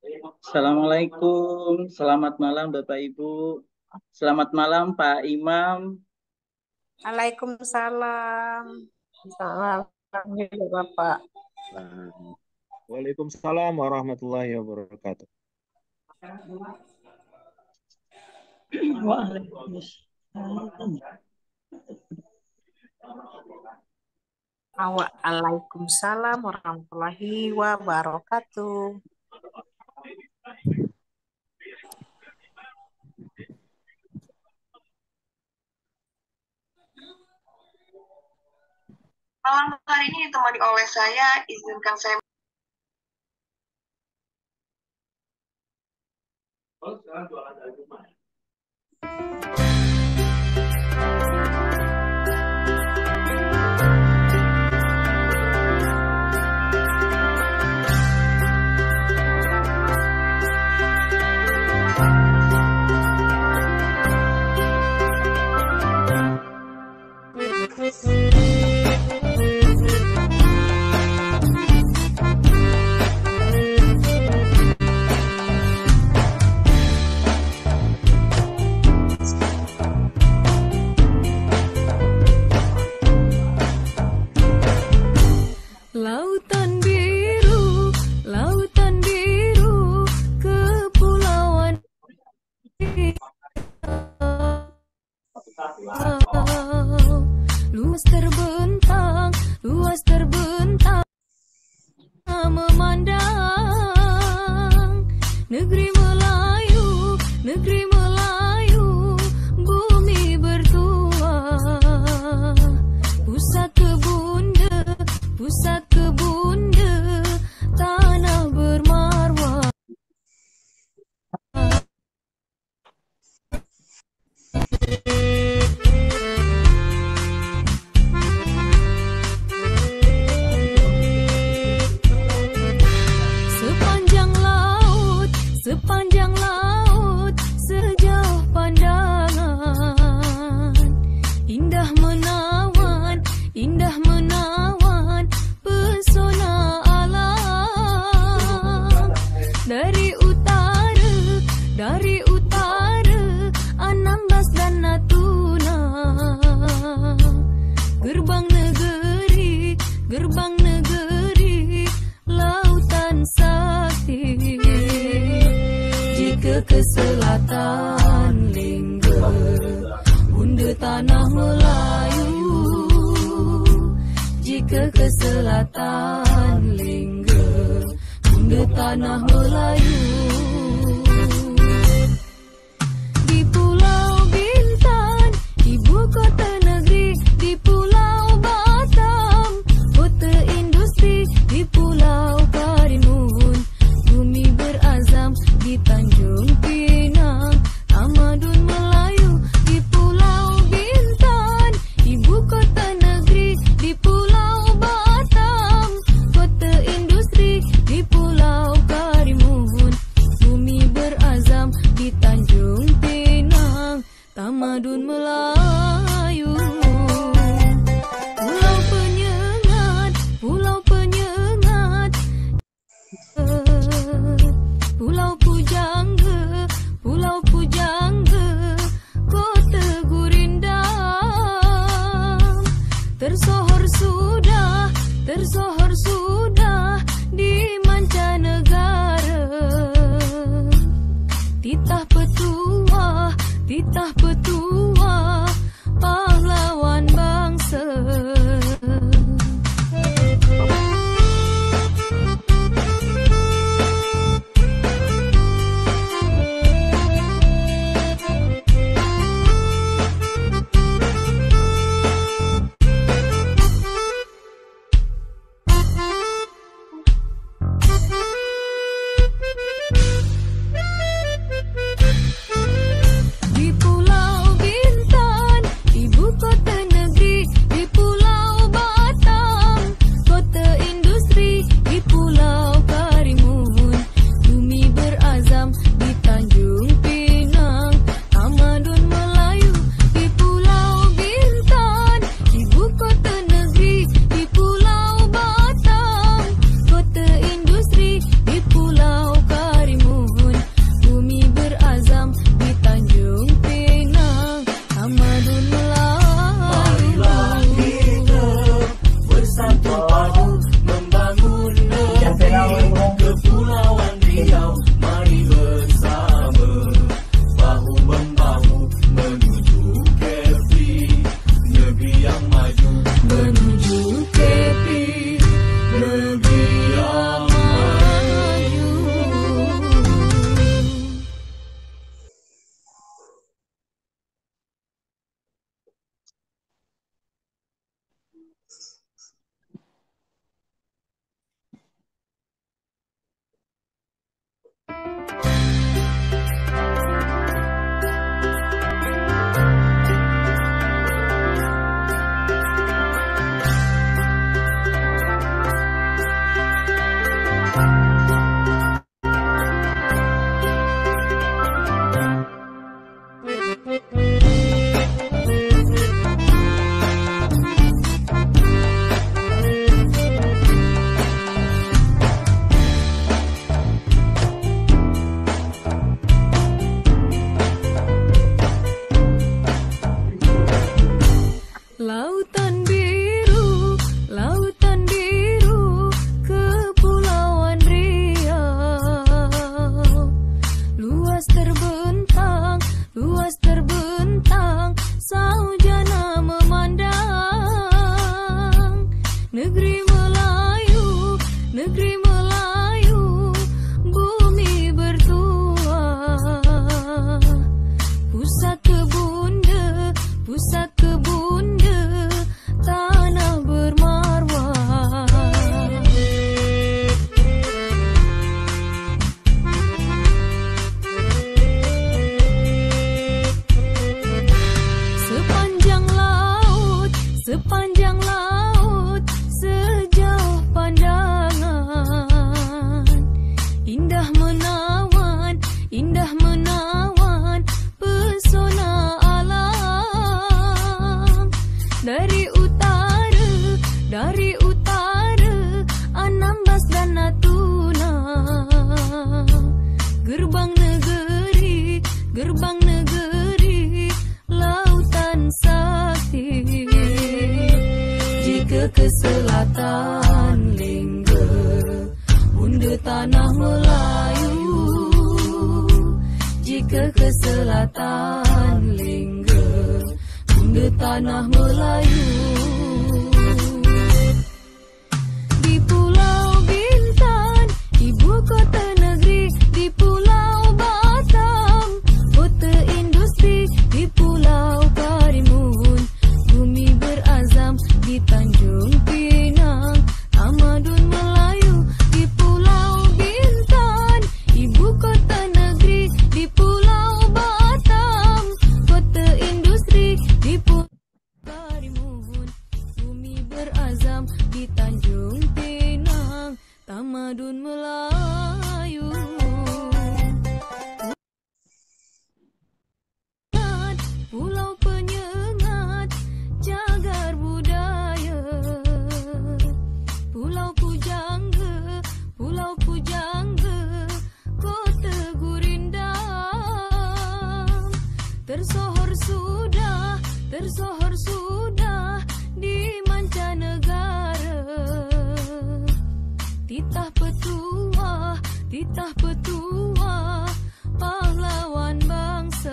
Assalamualaikum, selamat malam Bapak Ibu. Selamat malam Pak Imam. Waalaikumsalam. Salam juga Bapak. Waalaikumsalam warahmatullahi wabarakatuh. Waalaikumsalam warahmatullahi wabarakatuh. Malam hari ini ditemani oleh saya, izinkan saya. Lautan biru, kepulauan luas terbentang, memandang negeri Melayu, bumi bertuah, pusat kebunda, tanah bermarwah. Sepanjang laut, sejauh pandangan, indah menawan, pesona alam. Dari utara, Anambas dan Natuna, gerbang negeri, lautan sakti. Ke selatan Lingga, bunda tanah Melayu. Jika ke selatan Lingga, bunda tanah Melayu. Di Pulau Bintan, ibu kota negeri. Di Pulau Batam, kota industri. Di Pulau Karimun, bumi berazam. Di Tanjung Pinang, tamadun Melayu. Di Pulau Bintan, ibu kota negeri. Di Pulau Batam, kota industri. Di Pulau Karimun, bumi berazam. Di Tanjung Pinang, tamadun Melayu. Pulau Penyengat, Pulau Pujangga, kota Gurindam. Tersohor sudah di mancanegara. Titah petuah, pahlawan bangsa. Di Pulau Lautan biru, Kepulauan Riau. Luas terbentang, saujana memandang. Negeri Melayu, bumi bertuah. Pusat kebunda, tanah bermarwah. Sepanjang laut, sejauh pandangan. Indah menawan, pesona alam. Dari utara, Anambas dan Natuna. Gerbang negeri, lautan sakti. Jika ke selatan Lingga, bunda tanah Melayu. Jika ke selatan Lingga, bunda tanah Melayu. Di Pulau Bintan, ibu kota negeri. Di Pulau Batam, kota industri. Di Pulau Karimun, bumi berazam. Di Tanjung Pinang, tamadun Melayu. Di Pulau Bintan, ibu kota negeri. Di Pulau Batam, kota industri. Di Pulau Karimun, bumi berazam. Di Tanjung Pinang, tamadun Melayu. Pulau Penyengat, cagar budaya. Pulau Pujangga, kota gurindam. Tersohor sudah di mancanegara. Titah petuah, pahlawan bangsa.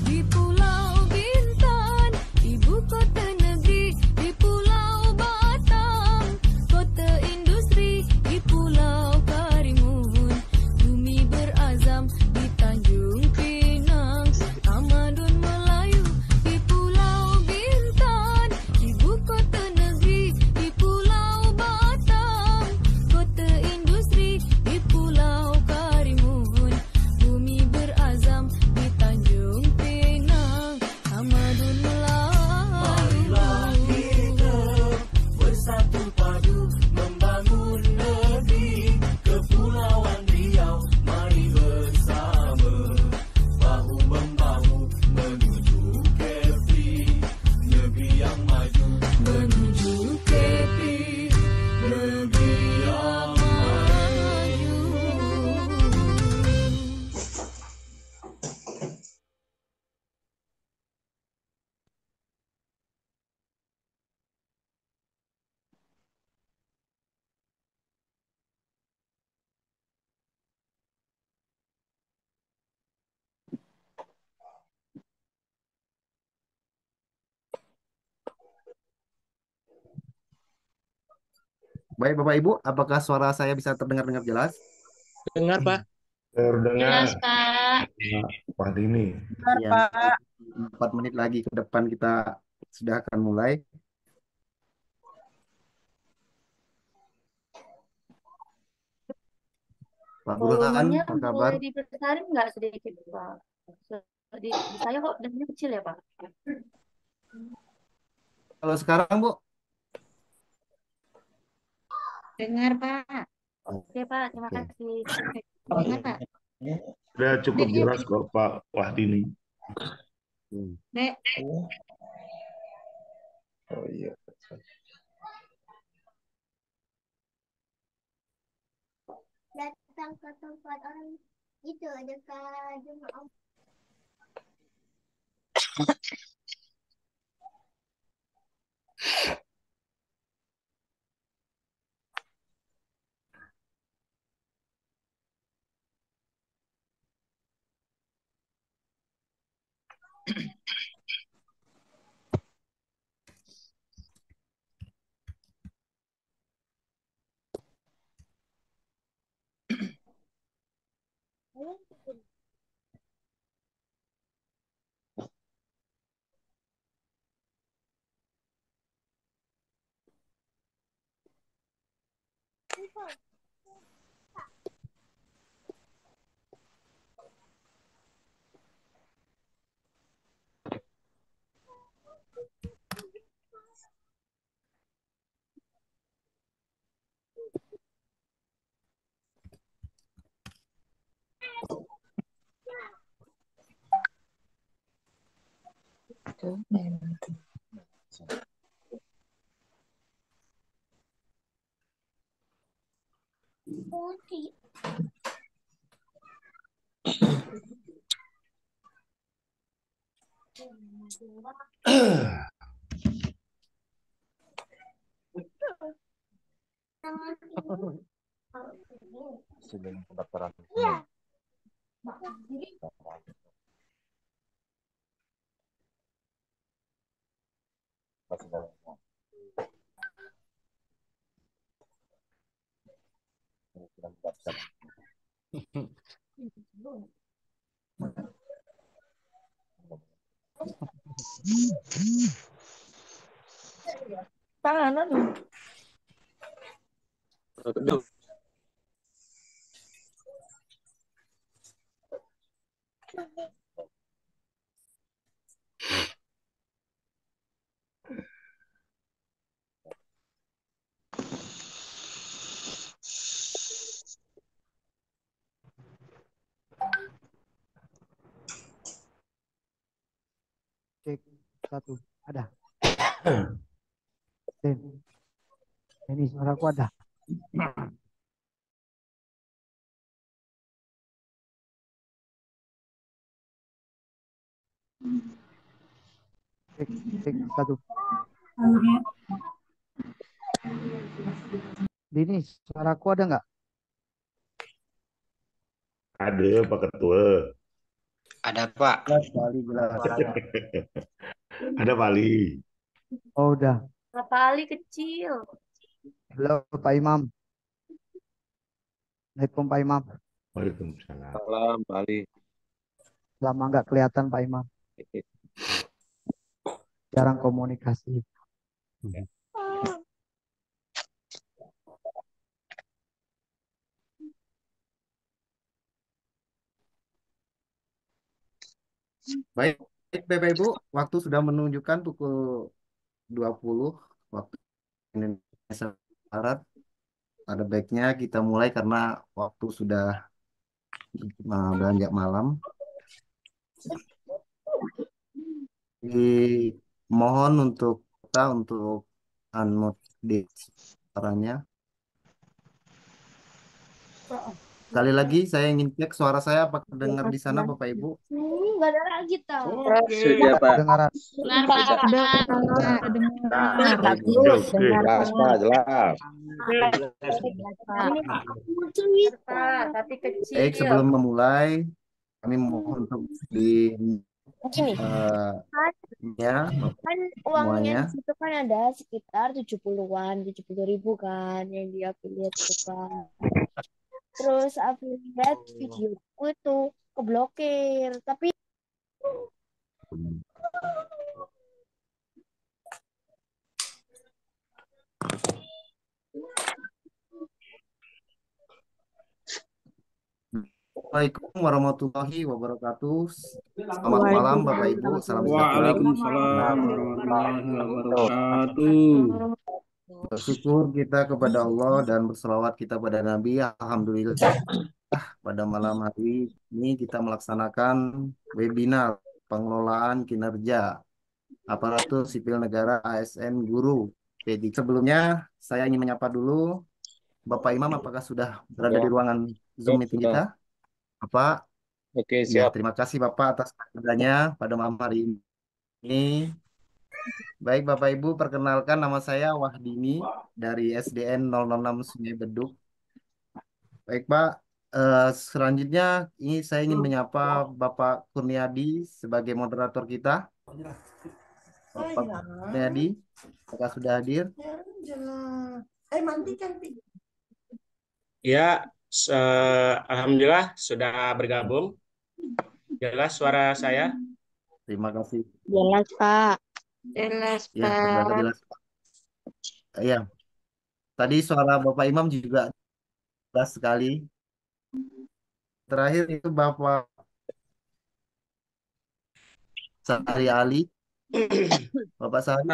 Di Pulau Bintan, ibu kota negeri. Di Pulau Batam, kota industri. Di Pulau Karimun, bumi berazam. Di Tanjung Pinang, tamadun Melayu. Di Pulau Bintan, ibu kota negeri. Di Pulau Batam, kota industri. Di Pulau Karimun, bumi berazam. Di Tanjung Pinang, tamadun Melayu. Bersatu padu membangun negeri Kepulauan Riau. Mari bersama, bahu membahu menuju Kepri, negeri yang maju. Menuju Kepri, negeri yang maju. Baik, Bapak Ibu, apakah suara saya bisa terdengar jelas? Dengar, Pak. Terdengar. Jelas, Pak. Pak ini. Ya, 4 menit lagi ke depan kita sudah akan mulai. Pak Burhan, Volumenya apa kabar? boleh dibesarin nggak sedikit, Pak? Di saya kok dengarnya kecil ya, Pak? Kalau sekarang, Bu? Dengar, Pak. Oke, Pak. Terima Oke. kasih. Dengar, Pak. Udah cukup jelas kok Pak Wahdini. Hmm. Dek, Oh iya. Datang ke tempat orang itu dekat rumah. Sebelum pendaftaran. Masih dalam. Sudah mendaftar. Tangan. Cek satu, ada. Den, ini suaraku ada. Cek satu. Dini, suaraku ada nggak? Ada Pak Ketua. Ada Pak. Jelas, Bali jelas. Ada Pak Ali. Oh udah. Pak Ali kecil. Halo Pak Imam. Assalamualaikum Pak Imam. Waalaikumsalam. Salam, Pak Ali. Lama nggak kelihatan Pak Imam. Jarang komunikasi. Baik, Bapak Ibu, waktu sudah menunjukkan pukul 20 waktu Indonesia Barat. Ada baiknya kita mulai karena waktu sudah beranjak malam. Mohon untuk kita untuk unmute di suaranya. Sekali lagi saya ingin cek suara saya apakah terdengar di sana Bapak Ibu. Nggak ada lagi tahu. Sudah, Pak. Kedengaran. Dengar, Pak. Jelas, Pak, jelas. Pak, tapi kecil. Baik, sebelum memulai kami mohon untuk di Gini, ya kan uangnya semuanya. di situ kan ada sekitar 70-an, 70.000 kan yang di affiliate itu kan. Terus affiliate videoku itu keblokir, tapi warahmatullahi wabarakatuh. Selamat malam Bapak Ibu, salam sejahtera. Waalaikumsalam warahmatullahi wabarakatuh. Bersyukur kita kepada Allah dan berselawat kita pada Nabi. Alhamdulillah pada malam hari ini kita melaksanakan webinar pengelolaan kinerja aparatur sipil negara ASN guru P3. Sebelumnya saya ingin menyapa dulu Bapak Imam, apakah sudah berada di ruangan Zoom meeting kita? Bapak? Oke, Ya, siap. terima kasih Bapak atas kehadirannya pada malam hari ini. Baik Bapak Ibu, perkenalkan nama saya Wahdini dari SDN 006 Sungai Beduk. Baik Pak, selanjutnya ini saya ingin menyapa Bapak Kurniadi sebagai moderator kita. Bapak Kurniadi, apakah sudah hadir? Ya, alhamdulillah sudah bergabung. Jelas suara saya? Terima kasih. Jelas, Pak. Jelas, Ya, terdengar Pak. jelas. Ya, tadi suara Bapak Imam juga jelas sekali. Terakhir itu Bapak Sahri Ali. Bapak Sahri.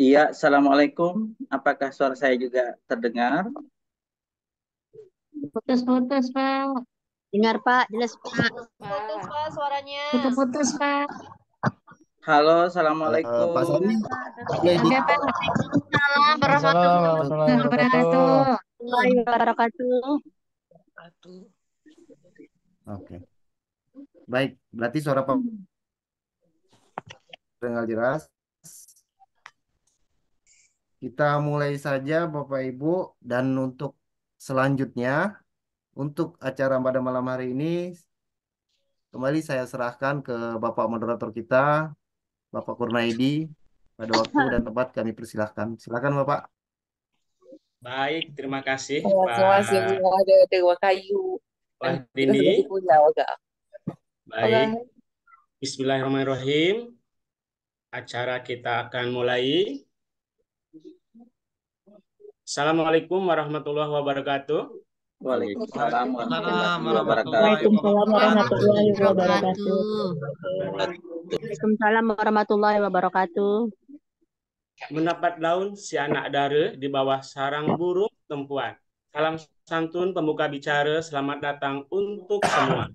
Iya, Assalamualaikum. Apakah suara saya juga terdengar? Putus-putus, Pak. Dengar, Pak. Jelas, Pak. Putus, Pak, suaranya. Putus-putus, Pak. Halo, Pak Assalamualaikum. Sahri. Ada, Pak. Waalaikumsalam warahmatullahi wabarakatuh. Warahmatullahi wabarakatuh. Oke. Baik, berarti suara Pak dengar jelas. Kita mulai saja Bapak Ibu, dan untuk selanjutnya untuk acara pada malam hari ini kembali saya serahkan ke Bapak moderator kita, Bapak Kurnaidi. Pada waktu dan tempat kami persilahkan. Silakan Bapak. Baik, terima kasih Masing-masing Pak ada kayu. Wahdini. Punya agak. Baik, Bismillahirrahmanirrahim. Acara kita akan mulai. Assalamualaikum warahmatullahi wabarakatuh. Waalaikumsalam warahmatullahi Waalaikumsalam warahmatullahi wabarakatuh. Waalaikumsalam warahmatullahi wabarakatuh. Mendapat daun si anak dara di bawah sarang burung tempuan. Salam santun pembuka bicara, selamat datang untuk semua.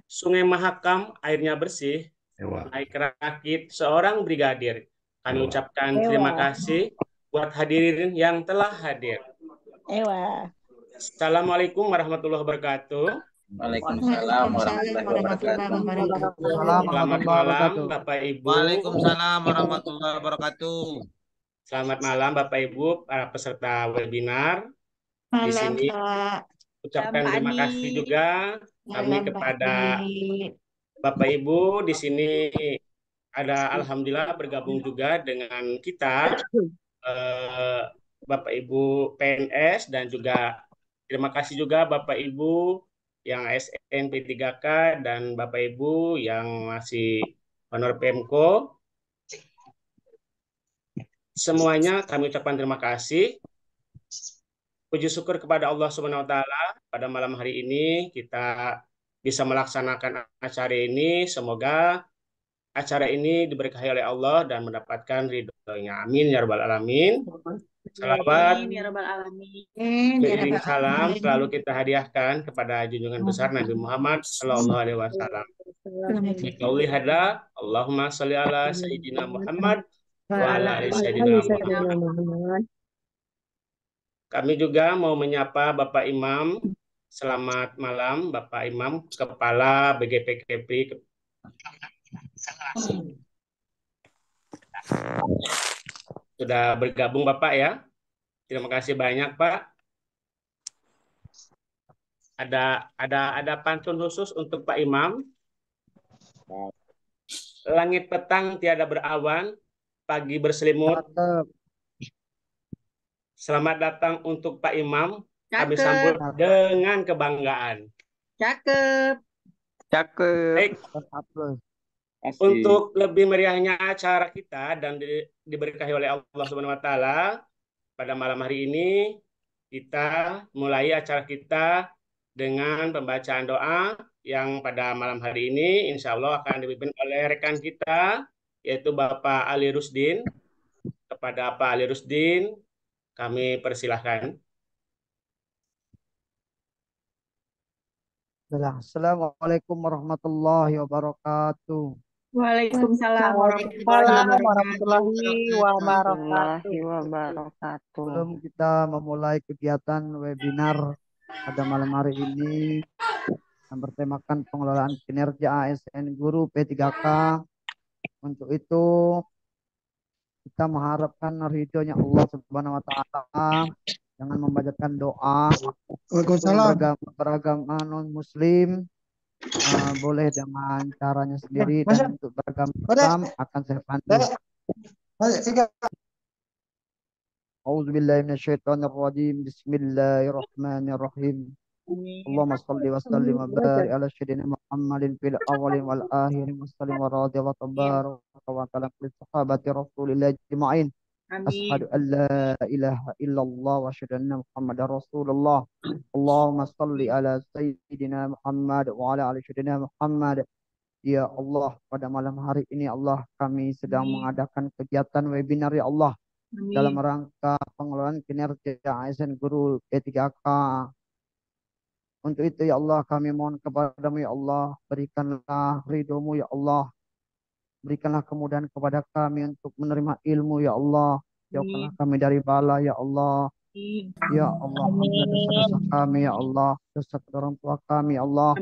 Sungai Mahakam airnya bersih, naik rakit seorang brigadir. Kami ucapkan terima kasih buat hadirin yang telah hadir. Assalamualaikum warahmatullahi wabarakatuh. Waalaikumsalam warahmatullahi wabarakatuh. Selamat malam Bapak Ibu. Waalaikumsalam warahmatullahi wabarakatuh. Selamat malam Bapak Ibu para peserta webinar. Di sini ucapkan terima kasih juga kami kepada Bapak Ibu. Di sini ada alhamdulillah bergabung juga dengan kita Bapak Ibu PNS, dan juga terima kasih juga Bapak Ibu yang ASN P3K dan Bapak Ibu yang masih honor PMko. Semuanya kami ucapkan terima kasih. Puji syukur kepada Allah Subhanahu wa taala, pada malam hari ini kita bisa melaksanakan acara ini. Semoga acara ini diberkahi oleh Allah dan mendapatkan ridhonya. Amin ya rabbal alamin. Salawat, salam selalu kita hadiahkan kepada junjungan besar Nabi Muhammad Sallallahu Alaihi Wasallam. Qauli hada, Allahumma sholli ala Sayyidina Muhammad wa ala ali Sayyidina Muhammad. Kami juga mau menyapa Bapak Imam. Selamat malam Bapak Imam, Kepala BGPKP. Sudah bergabung Bapak ya. Terima kasih banyak Pak. Ada pantun khusus untuk Pak Imam. Langit petang tiada berawan, pagi berselimut. Selamat datang untuk Pak Imam. Kami sambut dengan kebanggaan. Cakep. Baik. Untuk lebih meriahnya acara kita dan diberkahi oleh Allah Subhanahu wa taala, pada malam hari ini kita mulai acara kita dengan pembacaan doa yang pada malam hari ini insya Allah akan dipimpin oleh rekan kita, yaitu Bapak Ali Rusdin. Kepada Pak Ali Rusdin, kami persilahkan. Assalamualaikum warahmatullahi wabarakatuh. Waalaikumsalam warahmatullahi wabarakatuh. Sebelum kita memulai kegiatan webinar pada malam hari ini yang bertemakan pengelolaan kinerja ASN Guru P3K, untuk itu kita mengharapkan ridhonya Allah Subhanahu wa taala dengan membacakan doa. Beragama non muslim boleh dengan caranya sendiri, dan untuk beragama Islam akan saya pandu. A'udzubillahi minasyaitonirrajim. Bismillahirrahmanirrahim. Allahumma shalli wa sallim wa barik ala sayyidina Muhammadin fil awwalin wal akhirin wa sallim wa radiyallahu tabaraka wa ta'ala li sahabati Rasulillah ajma'in. Ashhadu an la ilaha illallah wa asyhadu anna Muhammadar Rasulullah. Allahumma shalli ala sayyidina Muhammad wa ala ali sayyidina Muhammad. Ya Allah, pada malam hari ini Allah, kami sedang mengadakan kegiatan webinar ya Allah, dalam rangka pengelolaan kinerja ASN Guru P3K. Untuk itu ya Allah, kami mohon kepadamu ya Allah, berikanlah ridhomu ya Allah, berikanlah kemudahan kepada kami untuk menerima ilmu ya Allah, jauhkanlah kami dari bala ya Allah. Ya Allah, dosa-dosa kami ya Allah, dosa orang tua kami ya Allah,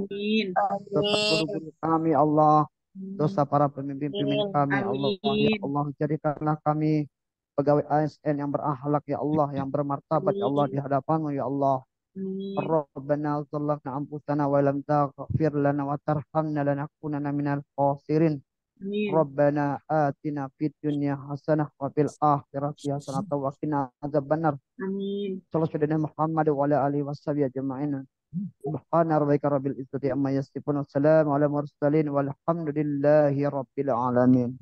dosa guru-guru kami ya Allah, dosa para pemimpin-pemimpin kami ya Allah. Ya Allah, jadikanlah kami pegawai ASN yang berakhlak ya Allah, yang bermartabat ya Allah di hadapanmu ya Allah. Rabbana zalamna anfusana wa lam taghfir lana wa tarhamna lanakunanna minal khasirin. Rabbana atina fid dunya hasanah wa fil akhirati hasanah wa qina adzabannar. Amin. Sallallahu alaihi Muhammad wa ala alihi washabihi ajma'in. Subhana rabbika rabbil izzati amma yasifun wa salamun ala mursalin walhamdulillahi rabbil alamin.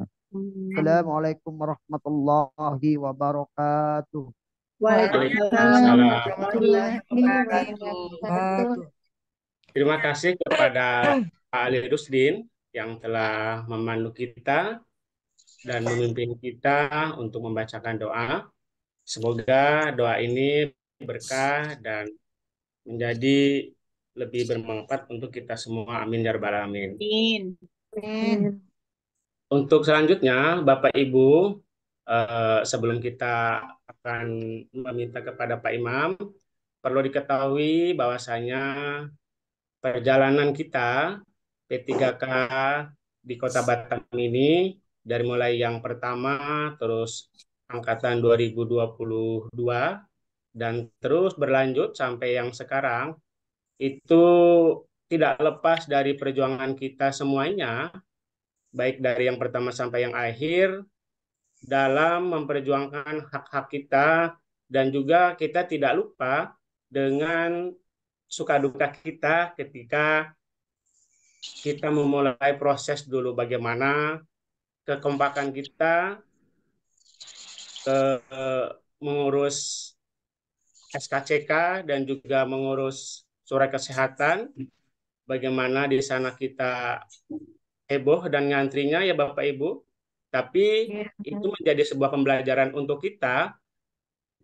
Assalamualaikum warahmatullahi wabarakatuh. Waalaikumsalam warahmatullahi wabarakatuh. Terima kasih kepada Pak Ali Rusdin yang telah memandu kita dan memimpin kita untuk membacakan doa. Semoga doa ini berkah dan menjadi lebih bermanfaat untuk kita semua. Amin ya rabbal alamin. Amin. Untuk selanjutnya, Bapak Ibu, sebelum kita akan meminta kepada Pak Imam, perlu diketahui bahwasanya perjalanan kita P3K di Kota Batam ini dari mulai yang pertama, terus angkatan 2022 dan terus berlanjut sampai yang sekarang, itu tidak lepas dari perjuangan kita semuanya, baik dari yang pertama sampai yang akhir, dalam memperjuangkan hak-hak kita, dan juga kita tidak lupa dengan suka duka kita ketika kita memulai proses dulu bagaimana kekompakan kita mengurus SKCK dan juga mengurus surat kesehatan, bagaimana di sana kita heboh dan ngantrinya ya Bapak Ibu. Tapi itu menjadi sebuah pembelajaran untuk kita,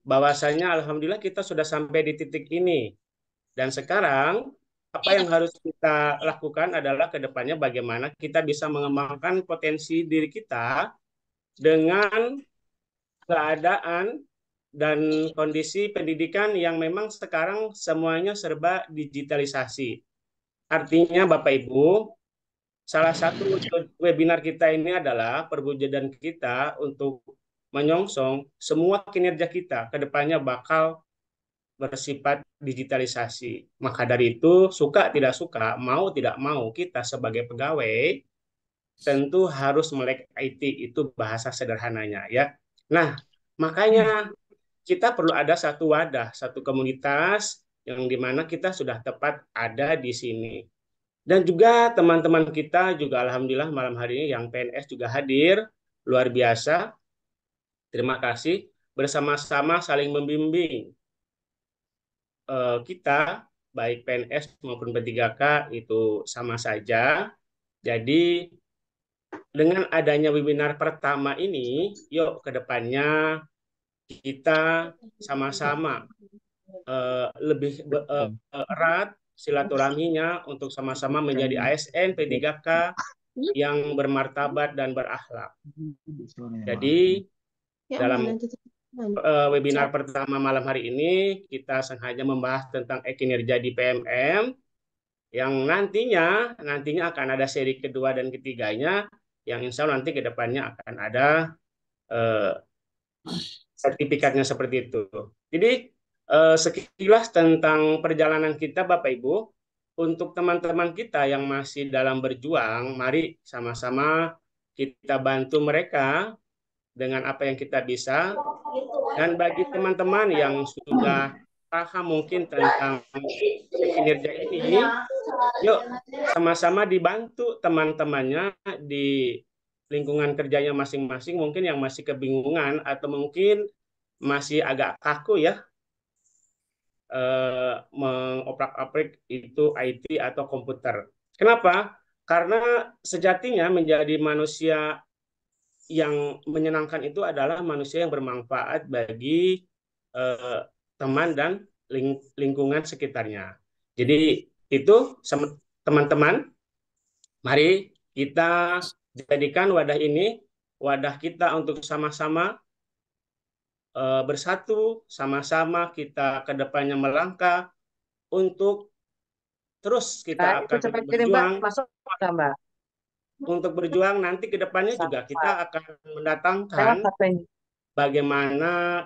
bahwasanya alhamdulillah kita sudah sampai di titik ini. Dan sekarang apa yang harus kita lakukan adalah ke depannya bagaimana kita bisa mengembangkan potensi diri kita dengan keadaan dan kondisi pendidikan yang memang sekarang semuanya serba digitalisasi. Artinya Bapak Ibu, salah satu webinar kita ini adalah perwujudan kita untuk menyongsong semua kinerja kita ke depannya bakal bersifat digitalisasi. Maka dari itu, suka tidak suka, mau tidak mau, kita sebagai pegawai tentu harus melek IT, itu bahasa sederhananya ya. Nah, makanya kita perlu ada satu wadah, satu komunitas yang dimana kita sudah tepat ada di sini. Dan juga teman-teman kita juga alhamdulillah malam hari ini yang PNS juga hadir, luar biasa. Terima kasih, bersama-sama saling membimbing kita baik PNS maupun P3K itu sama saja. Jadi dengan adanya webinar pertama ini, yuk ke depannya kita sama-sama lebih erat silaturahminya untuk sama-sama menjadi ASN P3K yang bermartabat dan berakhlak. Jadi dalam webinar pertama malam hari ini kita sengaja membahas tentang kinerja di PMM yang nantinya akan ada seri kedua dan ketiganya yang insya Allah nanti ke depannya akan ada sertifikatnya seperti itu. Jadi sekilas tentang perjalanan kita Bapak Ibu. Untuk teman-teman kita yang masih dalam berjuang, mari sama-sama kita bantu mereka dengan apa yang kita bisa. Dan bagi teman-teman yang sudah paham mungkin tentang kinerja ini, yuk sama-sama dibantu teman-temannya di lingkungan kerjanya masing-masing, mungkin yang masih kebingungan atau mungkin masih agak kaku ya mengoprak-aprik itu IT atau komputer. Kenapa? Karena sejatinya menjadi manusia yang menyenangkan itu adalah manusia yang bermanfaat bagi teman dan lingkungan sekitarnya. Jadi itu teman-teman, mari kita jadikan wadah ini wadah kita untuk sama-sama bersatu, sama-sama kita ke depannya melangkah untuk terus kita akan berjuang. Untuk berjuang nanti ke depannya juga kita akan mendatangkan bagaimana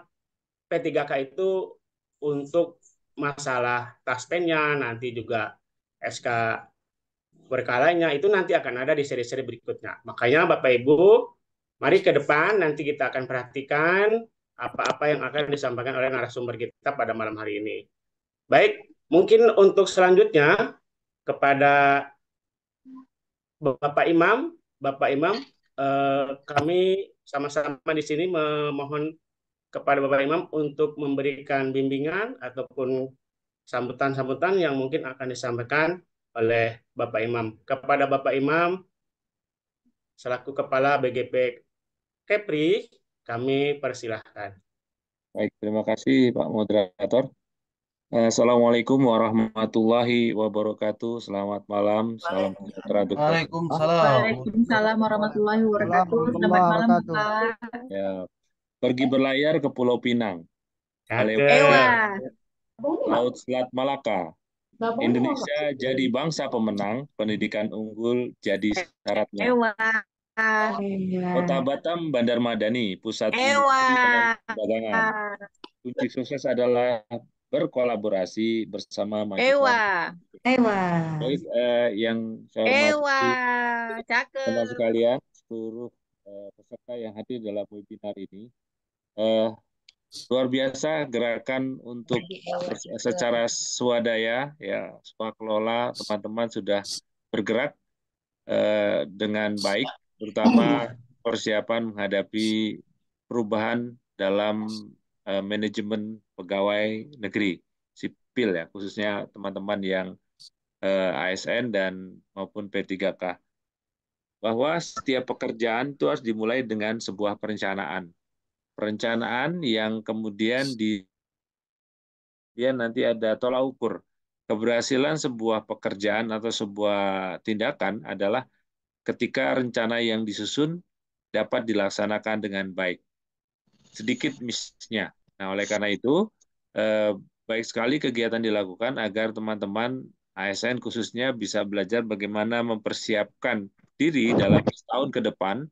P3K itu untuk masalah taspennya, nanti juga SK berkalanya, itu nanti akan ada di seri-seri berikutnya. Makanya Bapak Ibu, mari ke depan nanti kita akan perhatikan apa-apa yang akan disampaikan oleh narasumber kita pada malam hari ini. Baik, mungkin untuk selanjutnya kepada Bapak Imam, kami sama-sama di sini memohon kepada Bapak Imam untuk memberikan bimbingan ataupun sambutan-sambutan yang mungkin akan disampaikan oleh Bapak Imam. Kepada Bapak Imam, selaku Kepala BGP Kepri, kami persilahkan. Baik, terima kasih Pak Moderator. Assalamualaikum warahmatullahi wabarakatuh. Selamat malam, salam sejahtera untuk Waalaikumsalam warahmatullahi wabarakatuh. Selamat malam, Bapak. ya. Pergi berlayar ke Pulau Pinang, Ewa. Laut Selat Malaka. Indonesia jadi bangsa pemenang, pendidikan unggul jadi syaratnya. Ewa. Kota Batam, Bandar Madani, pusat industri dan perdagangan. Kunci sukses adalah berkolaborasi bersama mahasiswa. Baik, yang saya hormati teman sekalian, seluruh peserta yang hadir dalam webinar ini, luar biasa gerakan untuk secara swadaya, ya, swakelola, teman-teman sudah bergerak dengan baik, terutama persiapan menghadapi perubahan dalam manajemen pegawai negeri sipil, ya, khususnya teman-teman yang ASN dan maupun P3K. Bahwa setiap pekerjaan itu harus dimulai dengan sebuah perencanaan. Perencanaan yang kemudian nanti ada tolak ukur. Keberhasilan sebuah pekerjaan atau sebuah tindakan adalah ketika rencana yang disusun dapat dilaksanakan dengan baik. Sedikit miss-nya. Nah, oleh karena itu, baik sekali kegiatan dilakukan agar teman-teman ASN khususnya bisa belajar bagaimana mempersiapkan diri dalam setahun ke depan,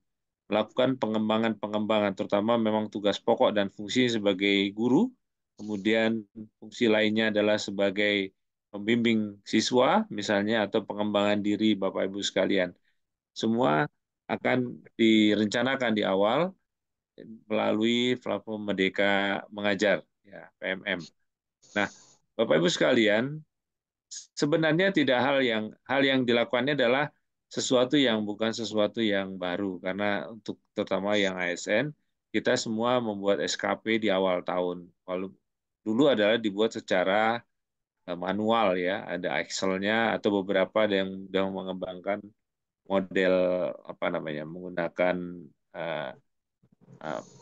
melakukan pengembangan-pengembangan, terutama memang tugas pokok dan fungsi sebagai guru, kemudian fungsi lainnya adalah sebagai pembimbing siswa, misalnya, atau pengembangan diri Bapak Ibu sekalian. Semua akan direncanakan di awal melalui platform Merdeka Mengajar, ya, PMM. Nah, Bapak Ibu sekalian, sebenarnya tidak hal yang dilakukannya adalah sesuatu yang bukan sesuatu yang baru, karena untuk terutama yang ASN, kita semua membuat SKP di awal tahun. Kalau dulu adalah dibuat secara manual ya, ada Excel-nya atau beberapa ada yang sudah mengembangkan model apa namanya menggunakan uh,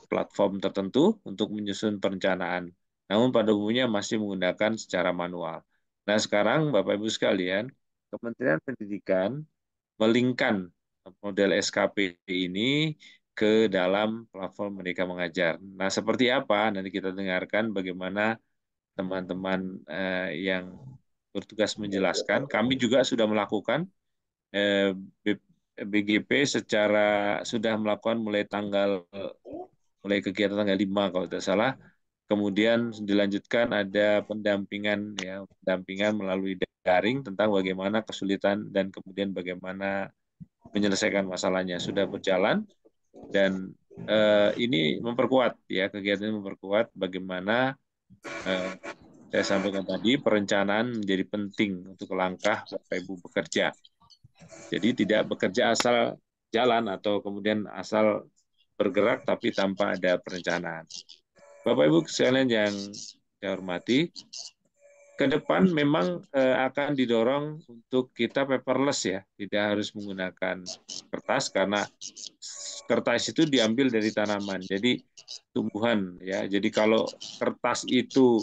platform tertentu untuk menyusun perencanaan. Namun pada umumnya masih menggunakan secara manual. Nah sekarang Bapak Ibu sekalian, Kementerian Pendidikan melingkan model SKP ini ke dalam platform Merdeka Mengajar. Nah seperti apa? Nanti kita dengarkan bagaimana teman-teman yang bertugas menjelaskan. Kami juga sudah melakukan BGP sudah melakukan mulai kegiatan tanggal 5 kalau tidak salah. Kemudian dilanjutkan ada pendampingan melalui daring tentang bagaimana kesulitan dan kemudian bagaimana menyelesaikan masalahnya sudah berjalan dan ini memperkuat ya kegiatan ini memperkuat bagaimana saya sampaikan tadi perencanaan menjadi penting untuk langkah Bapak Ibu bekerja. Jadi tidak bekerja asal jalan atau kemudian asal bergerak tapi tanpa ada perencanaan. Bapak Ibu sekalian yang saya hormati, ke depan memang akan didorong untuk kita paperless ya, tidak harus menggunakan kertas karena kertas itu diambil dari tanaman, jadi tumbuhan ya. Jadi kalau kertas itu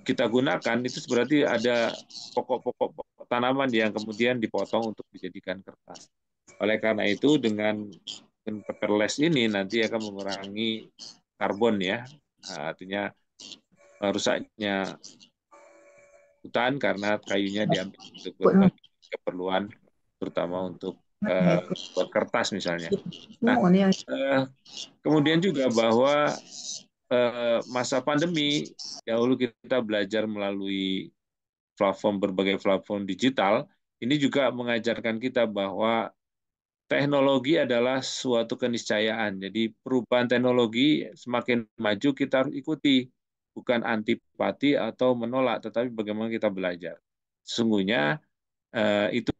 kita gunakan itu berarti ada pokok-pokok tanaman yang kemudian dipotong untuk dijadikan kertas. Oleh karena itu dengan paperless ini nanti akan mengurangi karbon ya, artinya rusaknya hutan karena kayunya diambil untuk berbagai keperluan, terutama untuk buat kertas misalnya. Nah, kemudian juga bahwa masa pandemi dahulu kita belajar melalui berbagai platform digital, ini juga mengajarkan kita bahwa teknologi adalah suatu keniscayaan. Jadi perubahan teknologi semakin maju kita harus ikuti, bukan antipati atau menolak, tetapi bagaimana kita belajar. Sesungguhnya itu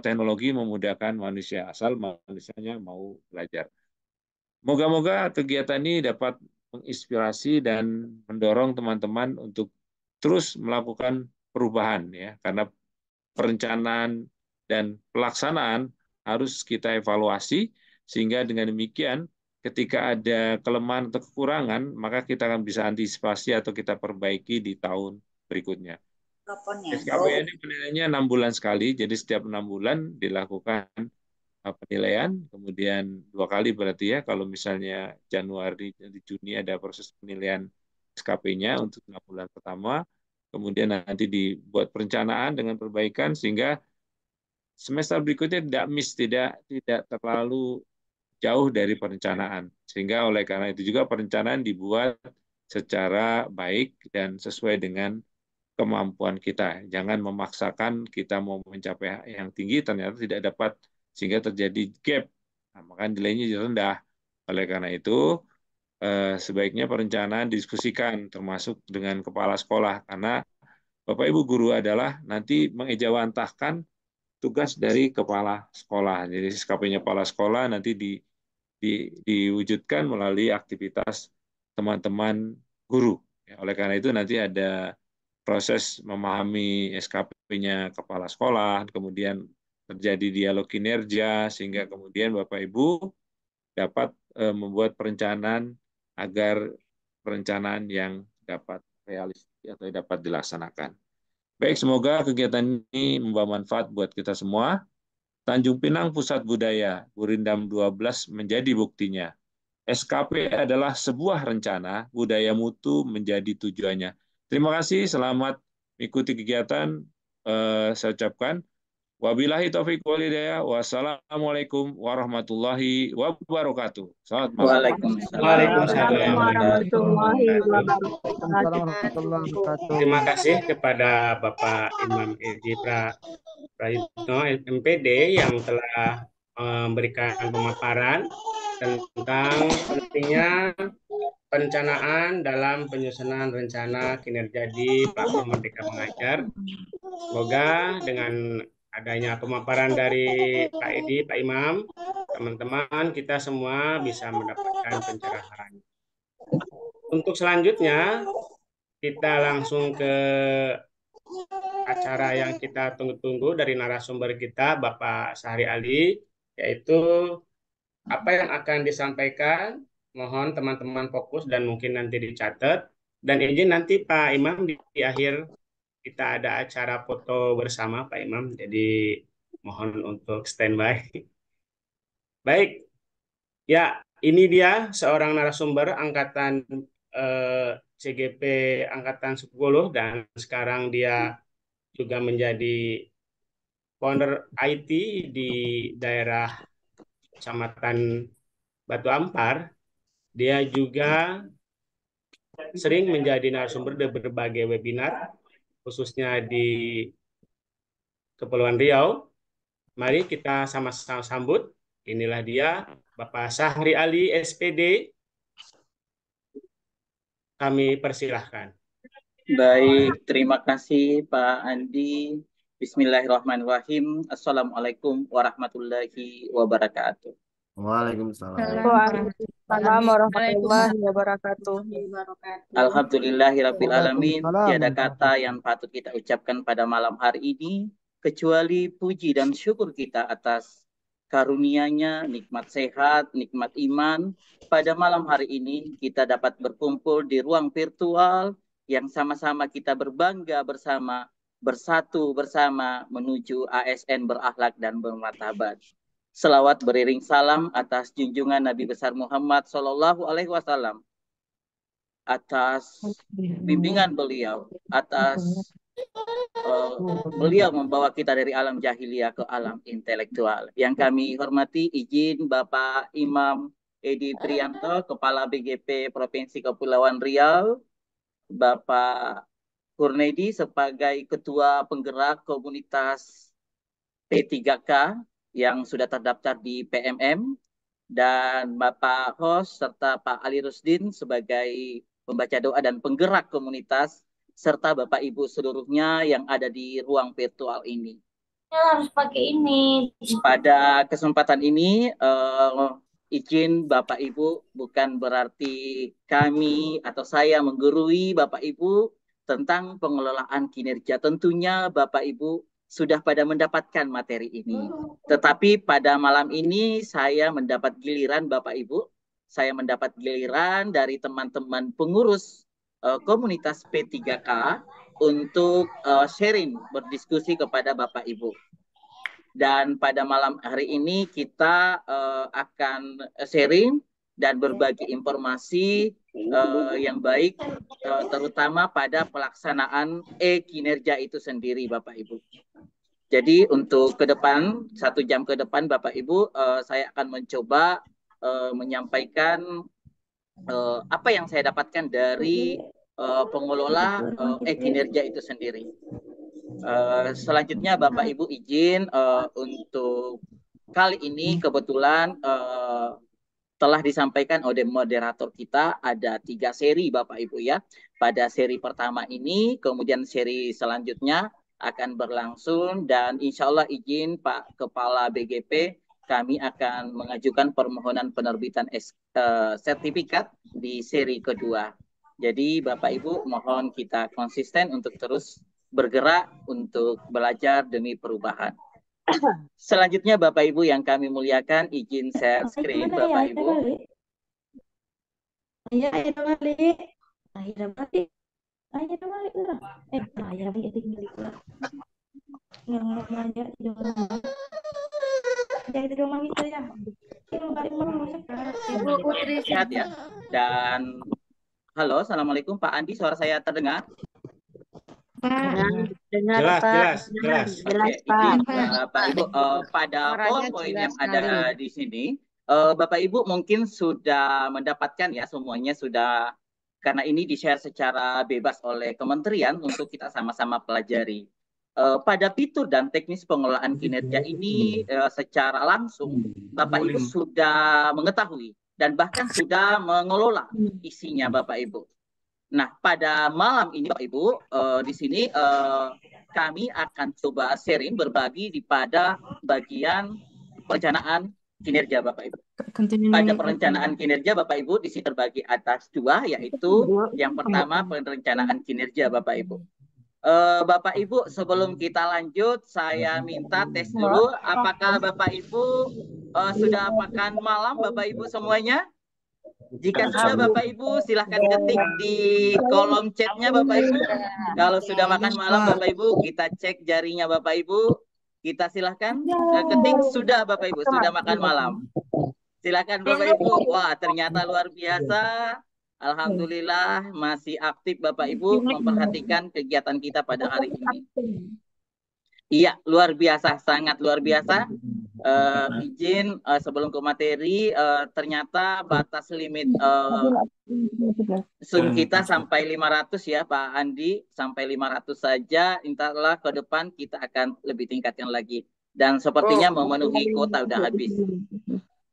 teknologi memudahkan manusia asal manusianya mau belajar. Moga-moga kegiatan ini dapat menginspirasi dan mendorong teman-teman untuk terus melakukan perubahan ya, karena perencanaan dan pelaksanaan harus kita evaluasi sehingga dengan demikian ketika ada kelemahan atau kekurangan maka kita akan bisa antisipasi atau kita perbaiki di tahun berikutnya. SKP ini penilaiannya 6 bulan sekali, jadi setiap 6 bulan dilakukan penilaian, kemudian 2 kali berarti ya, kalau misalnya Januari dan Juni ada proses penilaian SKP-nya untuk 6 bulan pertama, kemudian nanti dibuat perencanaan dengan perbaikan sehingga semester berikutnya tidak terlalu jauh dari perencanaan. Sehingga oleh karena itu juga perencanaan dibuat secara baik dan sesuai dengan kemampuan kita. Jangan memaksakan kita mau mencapai yang tinggi ternyata tidak dapat sehingga terjadi gap. Nah, maka nilainya rendah. Oleh karena itu sebaiknya perencanaan didiskusikan termasuk dengan kepala sekolah karena Bapak Ibu guru adalah nanti mengejawantahkan tugas dari kepala sekolah. Jadi SKP-nya kepala sekolah nanti diwujudkan melalui aktivitas teman-teman guru. Ya, oleh karena itu nanti ada proses memahami SKP-nya kepala sekolah, kemudian terjadi dialog kinerja, sehingga kemudian Bapak Ibu dapat membuat perencanaan agar perencanaan yang dapat realistis atau dapat dilaksanakan. Baik, semoga kegiatan ini membawa manfaat buat kita semua. Tanjung Pinang Pusat Budaya, Gurindam 12 menjadi buktinya. SKP adalah sebuah rencana, budaya mutu menjadi tujuannya. Terima kasih, selamat mengikuti kegiatan. Saya ucapkan, wabillahi taufiq wal hidayah, wassalamualaikum warahmatullahi wabarakatuh. Selamat malam. Waalaikumsalam warahmatullahi wabarakatuh. Terima kasih kepada Bapak Imam Edi Prayitno MPD yang telah memberikan pemaparan tentang pentingnya perencanaan dalam penyusunan rencana kinerja di platform Merdeka Mengajar. Semoga dengan adanya pemaparan dari Pak Edi, Pak Imam, teman-teman kita semua bisa mendapatkan pencerahan. Untuk selanjutnya, kita langsung ke acara yang kita tunggu-tunggu dari narasumber kita, Bapak Sahri Ali, yaitu apa yang akan disampaikan. Mohon teman-teman fokus dan mungkin nanti dicatat. Dan izin nanti Pak Imam di akhir kita ada acara foto bersama Pak Imam, jadi mohon untuk standby. Baik, ya ini dia seorang narasumber angkatan CGP angkatan 10 dan sekarang dia juga menjadi founder IT di daerah Kecamatan Batu Ampar. Dia juga sering menjadi narasumber di berbagai webinar, khususnya di Kepulauan Riau. Mari kita sama-sama sambut. Inilah dia, Bapak Sahri Ali, SPD. Kami persilahkan. Baik, terima kasih Pak Andi. Bismillahirrahmanirrahim. Assalamualaikum warahmatullahi wabarakatuh. Waalaikumsalam. Waalaikumsalam warahmatullahi wabarakatuh. Alhamdulillahirabbil alamin. Waalaikumsalam. Tiada kata yang patut kita ucapkan pada malam hari ini kecuali puji dan syukur kita atas karunia-Nya, nikmat sehat, nikmat iman. Pada malam hari ini kita dapat berkumpul di ruang virtual yang sama-sama kita berbangga bersama, bersatu bersama menuju ASN berakhlak dan bermartabat. Selawat beriring salam atas junjungan Nabi besar Muhammad Sallallahu Alaihi Wasallam, atas bimbingan beliau, atas beliau membawa kita dari alam jahiliyah ke alam intelektual. Yang kami hormati, izin Bapak Imam Edi Prianto, Kepala BGP Provinsi Kepulauan Riau, Bapak Kurnedi sebagai Ketua Penggerak Komunitas P3K yang sudah terdaftar di PMM, dan Bapak Host serta Pak Ali Rusdin sebagai pembaca doa dan penggerak komunitas, serta Bapak Ibu seluruhnya yang ada di ruang virtual ini. Harus pakai ini. Pada kesempatan ini, izin Bapak Ibu, bukan berarti kami atau saya menggurui Bapak Ibu tentang pengelolaan kinerja. Tentunya Bapak Ibu sudah pada mendapatkan materi ini. Tetapi pada malam ini saya mendapat giliran Bapak Ibu, saya mendapat giliran dari teman-teman pengurus komunitas P3K untuk sharing, berdiskusi kepada Bapak Ibu. Dan pada malam hari ini kita akan sharing dan berbagi informasi yang baik, terutama pada pelaksanaan kinerja itu sendiri Bapak Ibu. Jadi untuk ke depan, 1 jam ke depan Bapak Ibu, saya akan mencoba menyampaikan apa yang saya dapatkan dari pengelola kinerja itu sendiri. Selanjutnya Bapak Ibu izin untuk kali ini kebetulan telah disampaikan oleh moderator kita ada 3 seri Bapak Ibu ya. Pada seri pertama ini, kemudian seri selanjutnya akan berlangsung, dan insya Allah izin Pak Kepala BGP, kami akan mengajukan permohonan penerbitan sertifikat di seri kedua. Jadi Bapak Ibu mohon kita konsisten untuk terus bergerak untuk belajar demi perubahan. Selanjutnya Bapak Ibu yang kami muliakan, izin share screen Bapak Ibu. Sehat ya. Dan halo, assalamualaikum Pak Andi, suara saya terdengar? Jelas. Oke, izin Bapak Ibu, pada poin yang ada di sini, Bapak Ibu mungkin sudah mendapatkan ya, semuanya sudah, karena ini di-share secara bebas oleh kementerian untuk kita sama-sama pelajari. Pada fitur dan teknis pengelolaan kinerja ini secara langsung Bapak Ibu sudah mengetahui dan bahkan sudah mengelola isinya Bapak Ibu. Nah, pada malam ini Bapak Ibu, di sini kami akan coba sharing, berbagi pada bagian perencanaan kinerja Bapak Ibu. Pada perencanaan kinerja Bapak Ibu di sini terbagi atas 2, yaitu yang pertama perencanaan kinerja Bapak Ibu. Bapak Ibu, sebelum kita lanjut, saya minta tes dulu. Apakah Bapak Ibu sudah makan malam, Bapak Ibu semuanya? Jika sudah Bapak Ibu, silahkan ketik di kolom chatnya Bapak Ibu. Kalau sudah makan malam Bapak Ibu, kita cek jarinya Bapak Ibu. Kita silahkan ketik sudah Bapak Ibu, sudah makan malam. Silakan Bapak Ibu. Wah, ternyata luar biasa. Alhamdulillah masih aktif Bapak Ibu memperhatikan kegiatan kita pada hari ini. Iya, luar biasa, sangat luar biasa. Izin sebelum ke materi, ternyata batas limit Zoom kita sampai 500 ya Pak Andi, sampai 500 saja. Insyaallah ke depan kita akan lebih tingkatkan lagi. Dan sepertinya memenuhi kuota udah habis.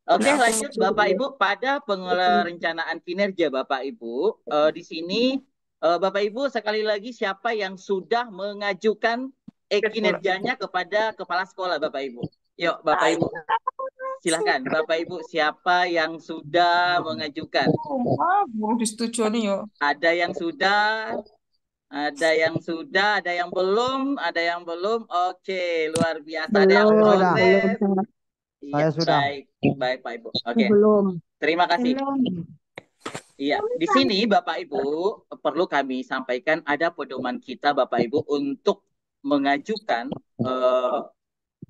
Oke, lanjut Bapak Ibu pada perencanaan kinerja Bapak Ibu. Di sini Bapak Ibu sekali lagi siapa yang sudah mengajukan kinerjanya kepada kepala sekolah Bapak Ibu? Yuk Bapak Ibu. Silakan Bapak Ibu siapa yang sudah mengajukan? Ada yang sudah, ada yang belum, ada yang belum. Oke, luar biasa. Ada yang proses. Saya sudah. Baik Pak Ibu. Oke. Belum. Terima kasih. Iya, di sini Bapak Ibu perlu kami sampaikan ada pedoman kita Bapak Ibu untuk mengajukan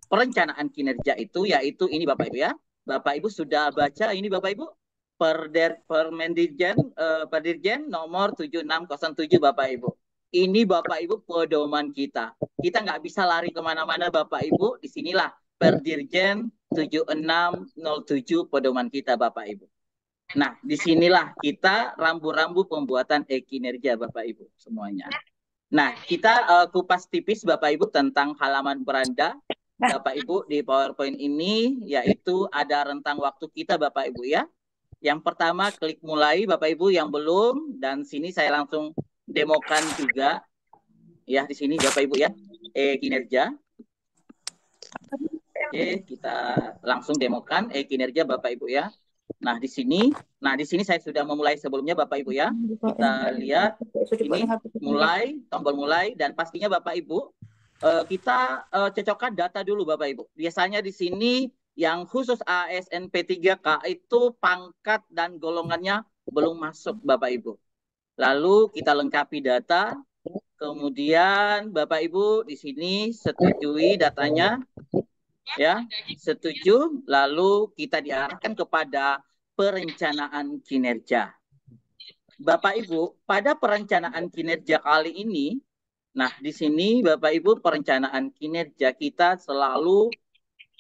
perencanaan kinerja itu, yaitu ini Bapak Ibu ya. Bapak Ibu sudah baca ini Bapak Ibu Perdirjen nomor 7607 Bapak Ibu. Ini Bapak Ibu pedoman kita. Kita nggak bisa lari kemana-mana Bapak Ibu. Disinilah Perdirjen 7607 pedoman kita Bapak Ibu. Nah, disinilah kita rambu-rambu pembuatan kinerja Bapak Ibu semuanya. Nah, kita kupas tipis Bapak Ibu tentang halaman beranda Bapak Ibu di PowerPoint ini, yaitu ada rentang waktu kita Bapak Ibu ya. Yang pertama klik mulai Bapak Ibu yang belum, dan sini saya langsung demokan juga ya di sini Bapak Ibu ya kinerja. Oke, kita langsung demokan kinerja Bapak Ibu ya. Nah, di sini saya sudah memulai sebelumnya Bapak Ibu ya. Kita lihat ini mulai, tombol mulai, dan pastinya Bapak Ibu kita cocokkan data dulu Bapak Ibu. Biasanya di sini yang khusus ASN P3K itu pangkat dan golongannya belum masuk Bapak Ibu. Lalu kita lengkapi data. Kemudian Bapak Ibu di sini setujui datanya. Ya, setuju. Lalu kita diarahkan kepada perencanaan kinerja. Bapak Ibu, pada perencanaan kinerja kali ini, nah di sini Bapak Ibu perencanaan kinerja kita selalu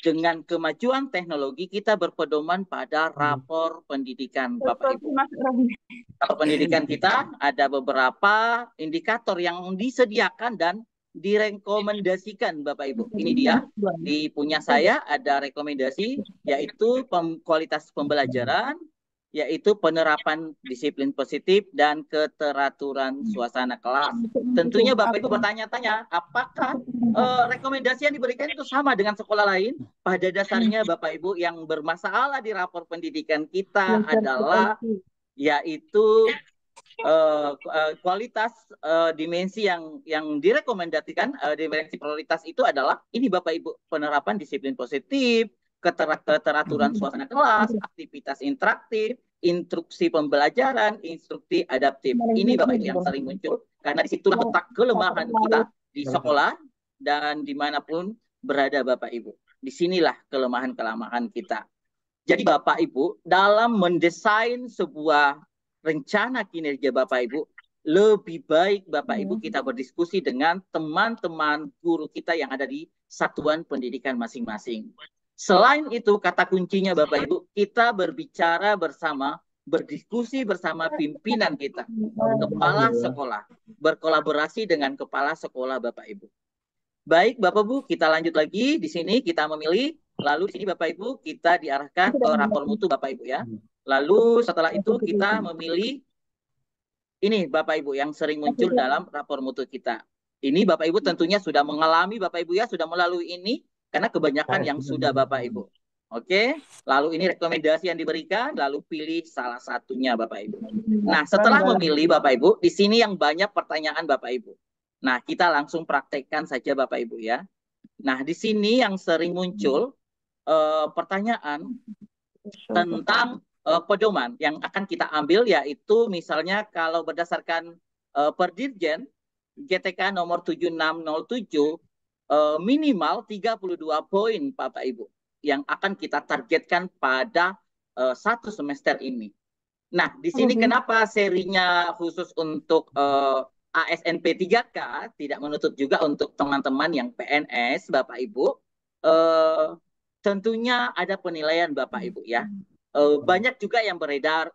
dengan kemajuan teknologi kita berpedoman pada rapor pendidikan Bapak Ibu. Rapor pendidikan kita ada beberapa indikator yang disediakan dan direkomendasikan Bapak Ibu. Ini dia di punya saya ada rekomendasi yaitu kualitas pembelajaran, yaitu penerapan disiplin positif dan keteraturan suasana kelas. Tentunya Bapak Ibu bertanya-tanya apakah rekomendasi yang diberikan itu sama dengan sekolah lain? Pada dasarnya Bapak Ibu yang bermasalah di rapor pendidikan kita adalah yaitu kualitas dimensi yang direkomendasikan, dimensi prioritas itu adalah ini Bapak Ibu penerapan disiplin positif, keteraturan suasana kelas, aktivitas interaktif, instruksi pembelajaran, instruksi adaptif. Ini Bapak Ibu yang sering muncul karena disitulah letak kelemahan kita di sekolah dan dimanapun berada Bapak Ibu. Disinilah kelemahan-kelemahan kita. Jadi Bapak Ibu dalam mendesain sebuah rencana kinerja Bapak Ibu, lebih baik Bapak Ibu kita berdiskusi dengan teman-teman guru kita yang ada di satuan pendidikan masing-masing. Selain itu, kata kuncinya Bapak Ibu, kita berbicara bersama, berdiskusi bersama pimpinan kita, kepala sekolah, berkolaborasi dengan kepala sekolah Bapak Ibu. Baik Bapak Ibu, kita lanjut lagi. Di sini kita memilih, lalu di sini Bapak Ibu kita diarahkan ke rapor mutu Bapak Ibu ya. Lalu setelah itu kita memilih ini Bapak Ibu yang sering muncul dalam rapor mutu kita. Ini Bapak Ibu tentunya sudah mengalami Bapak Ibu ya, sudah melalui ini karena kebanyakan yang sudah Bapak Ibu. Oke, lalu ini rekomendasi yang diberikan, lalu pilih salah satunya Bapak Ibu. Nah, setelah memilih Bapak Ibu, di sini yang banyak pertanyaan Bapak Ibu. Nah, kita langsung praktekkan saja Bapak Ibu ya. Nah, di sini yang sering muncul pertanyaan tentang pedoman yang akan kita ambil, yaitu misalnya kalau berdasarkan Perdirjen GTK nomor 7607 minimal 32 poin Bapak Ibu yang akan kita targetkan pada satu semester ini. Nah, di sini kenapa serinya khusus untuk ASN P3K, tidak menutup juga untuk teman-teman yang PNS, Bapak Ibu. Tentunya ada penilaian Bapak Ibu ya. Banyak juga yang beredar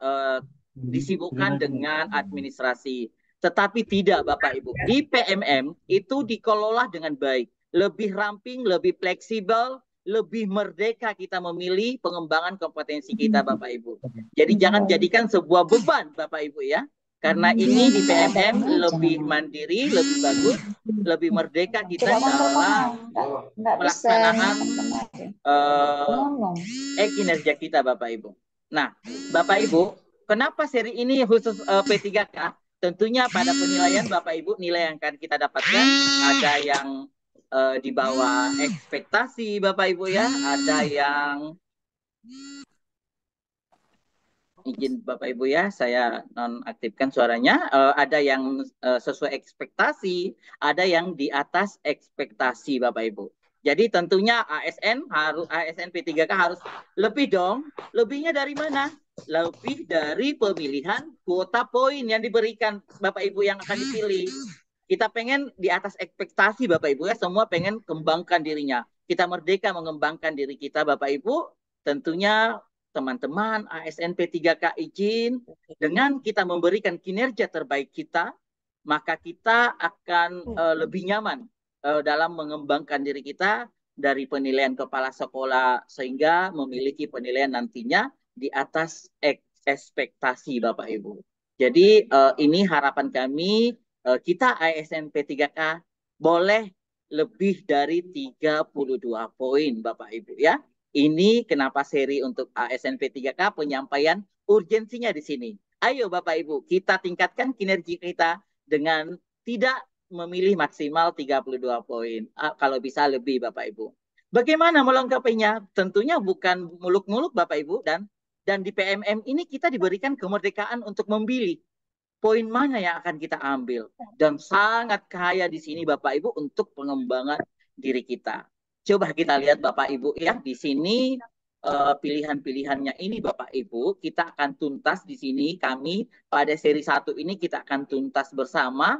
disibukkan dengan administrasi. Tetapi tidak Bapak Ibu. Di PMM itu dikelola dengan baik. Lebih ramping, lebih fleksibel, lebih merdeka kita memilih pengembangan kompetensi kita Bapak Ibu. Jadi jangan jadikan sebuah beban Bapak Ibu ya. Karena ini di PMM lebih mandiri, lebih bagus, lebih merdeka kita dalam pelaksanaan kinerja kita Bapak Ibu. Nah, Bapak Ibu, kenapa seri ini khusus P3K? Tentunya pada penilaian Bapak Ibu, nilai yang akan kita dapatkan ada yang di bawah ekspektasi Bapak Ibu ya, ada yang izin Bapak Ibu ya, saya nonaktifkan suaranya, ada yang sesuai ekspektasi, ada yang di atas ekspektasi Bapak Ibu. Jadi tentunya ASN P3K harus lebih dong. Lebihnya dari mana? Lebih dari pemilihan kuota poin yang diberikan Bapak Ibu yang akan dipilih. Kita pengen di atas ekspektasi Bapak Ibu ya, semua pengen kembangkan dirinya. Kita merdeka mengembangkan diri kita Bapak Ibu. Tentunya teman-teman ASN P3K izin, dengan kita memberikan kinerja terbaik kita, maka kita akan lebih nyaman dalam mengembangkan diri kita dari penilaian kepala sekolah sehingga memiliki penilaian nantinya di atas ekspektasi Bapak Ibu. Jadi ini harapan kami, kita ASN P3K boleh lebih dari 32 poin Bapak Ibu ya. Ini kenapa seri untuk ASN P3K, penyampaian urgensinya di sini. Ayo Bapak Ibu, kita tingkatkan kinerja kita dengan tidak memilih maksimal 32 poin. Kalau bisa lebih Bapak Ibu. Bagaimana melengkapinya? Tentunya bukan muluk-muluk Bapak Ibu, dan di PMM ini kita diberikan kemerdekaan untuk memilih poin mana yang akan kita ambil, dan sangat kaya di sini Bapak Ibu untuk pengembangan diri kita. Coba kita lihat Bapak Ibu ya, di sini pilihan-pilihannya ini Bapak Ibu, kita akan tuntas di sini. Kami pada seri 1 ini kita akan tuntas bersama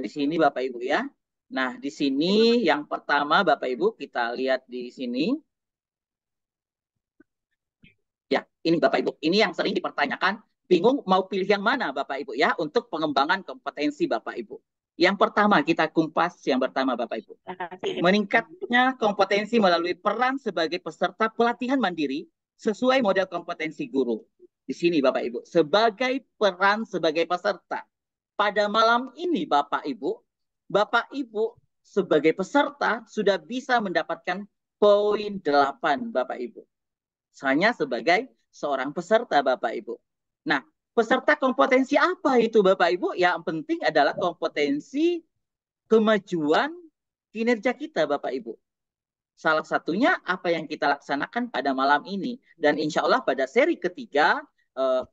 di sini Bapak Ibu ya. Nah, di sini yang pertama Bapak Ibu, kita lihat di sini. Ya, ini Bapak Ibu, ini yang sering dipertanyakan, bingung mau pilih yang mana Bapak Ibu ya untuk pengembangan kompetensi Bapak Ibu. Yang pertama kita kumpas yang pertama Bapak Ibu. Meningkatnya kompetensi melalui peran sebagai peserta pelatihan mandiri sesuai model kompetensi guru. Di sini Bapak Ibu, sebagai peran sebagai peserta. Pada malam ini Bapak Ibu sebagai peserta sudah bisa mendapatkan poin 8 Bapak Ibu. Hanya sebagai seorang peserta Bapak Ibu. Nah, peserta kompetensi apa itu Bapak Ibu? Yang penting adalah kompetensi kemajuan kinerja kita Bapak Ibu. Salah satunya apa yang kita laksanakan pada malam ini. Dan insya Allah pada seri ketiga,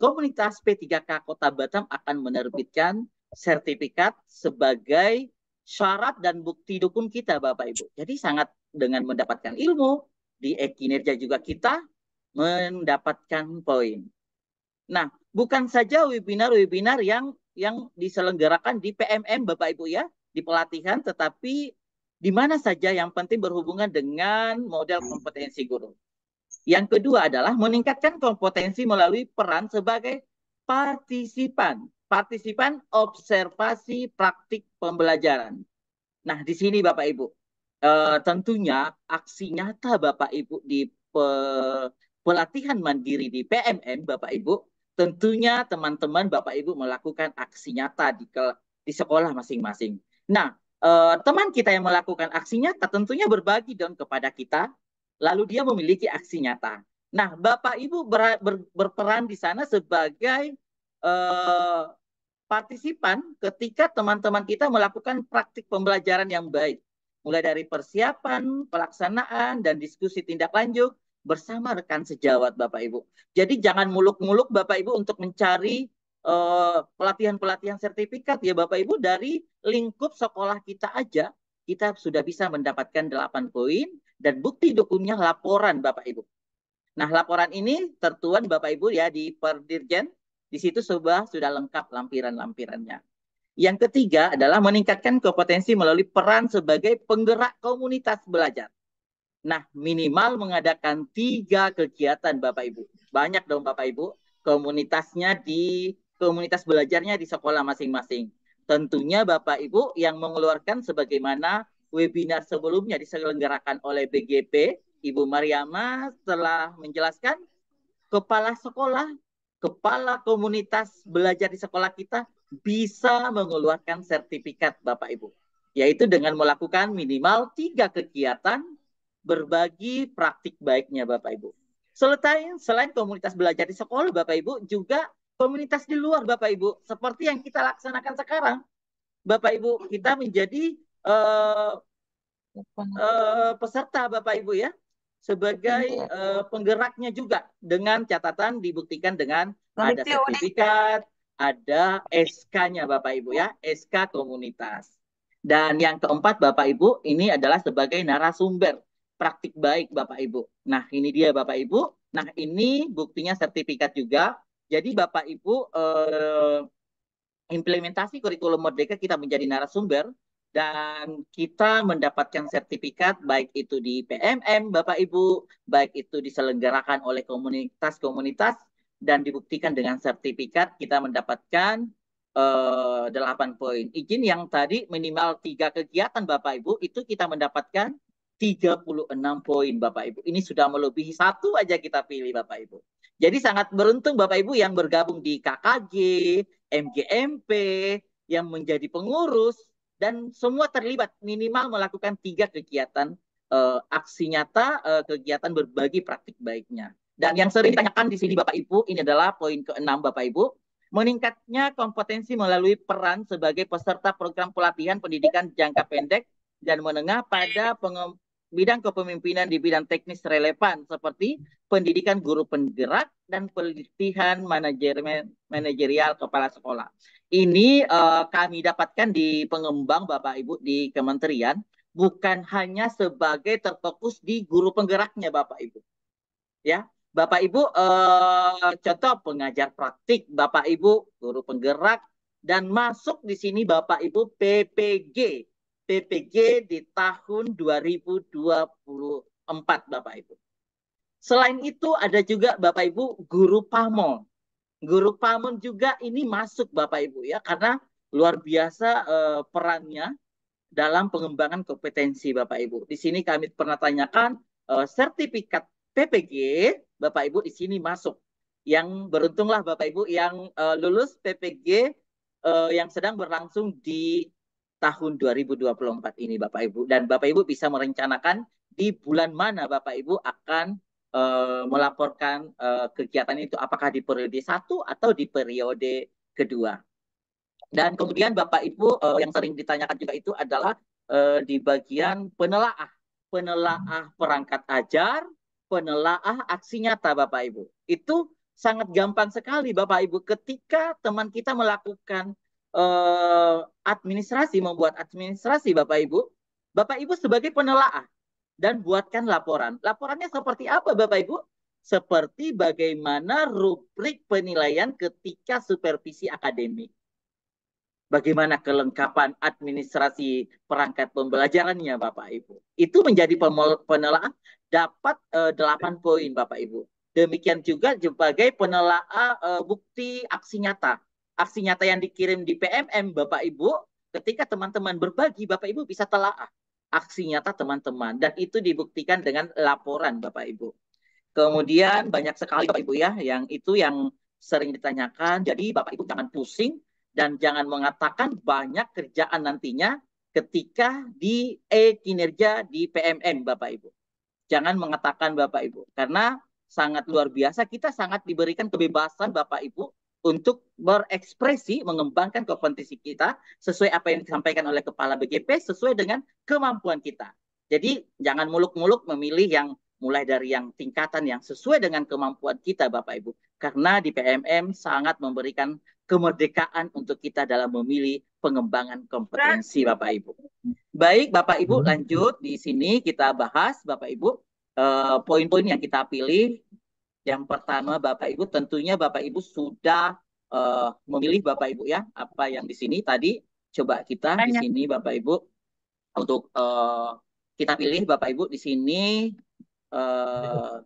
komunitas P3K Kota Batam akan menerbitkan sertifikat sebagai syarat dan bukti dukung kita Bapak Ibu. Jadi sangat dengan mendapatkan ilmu, di kinerja juga kita mendapatkan poin. Nah, bukan saja webinar-webinar yang diselenggarakan di PMM Bapak Ibu ya, di pelatihan, tetapi di mana saja yang penting berhubungan dengan model kompetensi guru. Yang kedua adalah meningkatkan kompetensi melalui peran sebagai partisipan observasi praktik pembelajaran. Nah, di sini Bapak Ibu, tentunya aksi nyata Bapak Ibu di pelatihan mandiri di PMM Bapak Ibu, tentunya teman-teman Bapak Ibu melakukan aksi nyata di sekolah masing-masing. Nah, teman kita yang melakukan aksi nyata tentunya berbagi dong kepada kita, lalu dia memiliki aksi nyata. Nah, Bapak Ibu berperan di sana sebagai partisipan ketika teman-teman kita melakukan praktik pembelajaran yang baik. Mulai dari persiapan, pelaksanaan, dan diskusi tindak lanjut bersama rekan sejawat Bapak Ibu. Jadi jangan muluk-muluk Bapak Ibu untuk mencari pelatihan-pelatihan sertifikat ya Bapak Ibu. Dari lingkup sekolah kita aja, kita sudah bisa mendapatkan 8 poin dan bukti dukunnya laporan Bapak Ibu. Nah, laporan ini tertuan Bapak Ibu ya di Perdirjen. Di situ sudah lengkap lampiran-lampirannya. Yang ketiga adalah meningkatkan kompetensi melalui peran sebagai penggerak komunitas belajar. Nah, minimal mengadakan 3 kegiatan Bapak Ibu. Banyak dong Bapak Ibu, komunitas belajarnya di sekolah masing-masing. Tentunya Bapak Ibu yang mengeluarkan sebagaimana webinar sebelumnya diselenggarakan oleh BGP, Ibu Mariama telah menjelaskan, kepala sekolah, kepala komunitas belajar di sekolah kita bisa mengeluarkan sertifikat Bapak Ibu. Yaitu dengan melakukan minimal 3 kegiatan berbagi praktik baiknya Bapak Ibu. Selain komunitas belajar di sekolah Bapak Ibu, juga komunitas di luar Bapak Ibu. Seperti yang kita laksanakan sekarang. Bapak Ibu, kita menjadi peserta Bapak Ibu ya. Sebagai penggeraknya juga. Dengan catatan dibuktikan dengan ada sertifikat, ada SK-nya Bapak Ibu ya, SK komunitas. Dan yang keempat Bapak Ibu, ini adalah sebagai narasumber praktik baik Bapak Ibu. Nah, ini dia Bapak Ibu. Nah, ini buktinya sertifikat juga. Jadi Bapak Ibu implementasi kurikulum Merdeka kita menjadi narasumber dan kita mendapatkan sertifikat baik itu di PMM Bapak Ibu, baik itu diselenggarakan oleh komunitas-komunitas dan dibuktikan dengan sertifikat kita mendapatkan 8 poin. Izin yang tadi minimal 3 kegiatan Bapak Ibu itu kita mendapatkan 36 poin Bapak Ibu. Ini sudah melebihi 1 aja kita pilih Bapak Ibu. Jadi sangat beruntung Bapak Ibu yang bergabung di KKG, MGMP, yang menjadi pengurus dan semua terlibat minimal melakukan 3 kegiatan aksi nyata, kegiatan berbagi praktik baiknya. Dan yang sering ditanyakan di sini Bapak Ibu, ini adalah poin ke-6 Bapak Ibu, meningkatnya kompetensi melalui peran sebagai peserta program pelatihan pendidikan jangka pendek dan menengah pada bidang kepemimpinan di bidang teknis relevan seperti pendidikan guru penggerak dan pelatihan manajerial kepala sekolah. Ini kami dapatkan di pengembang Bapak Ibu di kementerian, bukan hanya sebagai terfokus di guru penggeraknya Bapak Ibu. Ya, Bapak Ibu contoh pengajar praktik Bapak Ibu guru penggerak dan masuk di sini Bapak Ibu PPG di tahun 2024 Bapak Ibu. Selain itu ada juga Bapak Ibu guru PAMON. Guru PAMON juga ini masuk Bapak Ibu ya, karena luar biasa perannya dalam pengembangan kompetensi Bapak Ibu. Di sini kami pernah tanyakan sertifikat PPG Bapak Ibu di sini masuk. Yang beruntunglah Bapak Ibu yang lulus PPG yang sedang berlangsung di tahun 2024 ini Bapak Ibu. Dan Bapak Ibu bisa merencanakan di bulan mana Bapak Ibu akan melaporkan kegiatan itu, apakah di periode 1 atau di periode kedua. Dan kemudian Bapak Ibu yang sering ditanyakan juga itu adalah di bagian penelaah perangkat ajar, penelaah aksi nyata Bapak Ibu. Itu sangat gampang sekali Bapak Ibu ketika teman kita melakukan membuat administrasi Bapak Ibu sebagai penelaah dan buatkan laporan. Laporannya seperti apa Bapak Ibu? Seperti bagaimana rubrik penilaian ketika supervisi akademik. Bagaimana kelengkapan administrasi perangkat pembelajarannya Bapak Ibu. Itu menjadi penelaah dapat 8 poin Bapak Ibu. Demikian juga sebagai penelaah bukti aksi nyata. Aksi nyata yang dikirim di PMM Bapak Ibu, ketika teman-teman berbagi Bapak Ibu bisa telaah aksi nyata teman-teman. Dan itu dibuktikan dengan laporan Bapak Ibu. Kemudian banyak sekali Bapak Ibu ya, yang sering ditanyakan. Jadi Bapak Ibu jangan pusing dan jangan mengatakan banyak kerjaan nantinya ketika di kinerja di PMM Bapak Ibu. Jangan mengatakan Bapak Ibu, karena sangat luar biasa, kita sangat diberikan kebebasan Bapak Ibu untuk berekspresi, mengembangkan kompetensi kita sesuai apa yang disampaikan oleh Kepala BGP, sesuai dengan kemampuan kita. Jadi jangan muluk-muluk memilih yang mulai dari yang tingkatan yang sesuai dengan kemampuan kita, Bapak Ibu. Karena di PMM sangat memberikan kemerdekaan untuk kita dalam memilih pengembangan kompetensi, Bapak Ibu. Baik, Bapak Ibu, lanjut di sini kita bahas, Bapak Ibu, poin-poin yang kita pilih. Yang pertama, Bapak Ibu, tentunya Bapak Ibu sudah memilih, Bapak Ibu, ya, apa yang di sini tadi. Coba kita di sini, Bapak Ibu, untuk kita pilih, Bapak Ibu, di sini.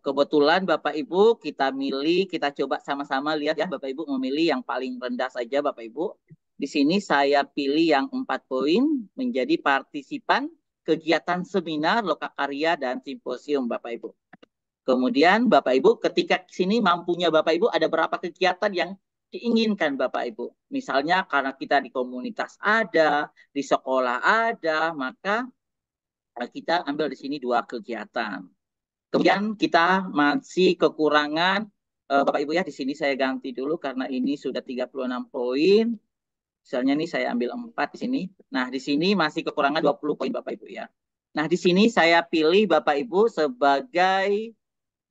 Kebetulan Bapak Ibu kita milih, kita coba sama-sama lihat ya, Bapak Ibu memilih yang paling rendah saja, Bapak Ibu. Di sini saya pilih yang 4 poin, menjadi partisipan kegiatan seminar, lokakarya, dan simposium, Bapak Ibu. Kemudian Bapak Ibu ketika sini mampunya Bapak Ibu ada berapa kegiatan yang diinginkan Bapak Ibu. Misalnya karena kita di komunitas ada, di sekolah ada, maka kita ambil di sini 2 kegiatan. Kemudian kita masih kekurangan, Bapak Ibu ya, di sini saya ganti dulu karena ini sudah 36 poin. Misalnya nih saya ambil 4 di sini. Nah, di sini masih kekurangan 20 poin Bapak Ibu ya. Nah, di sini saya pilih Bapak Ibu sebagai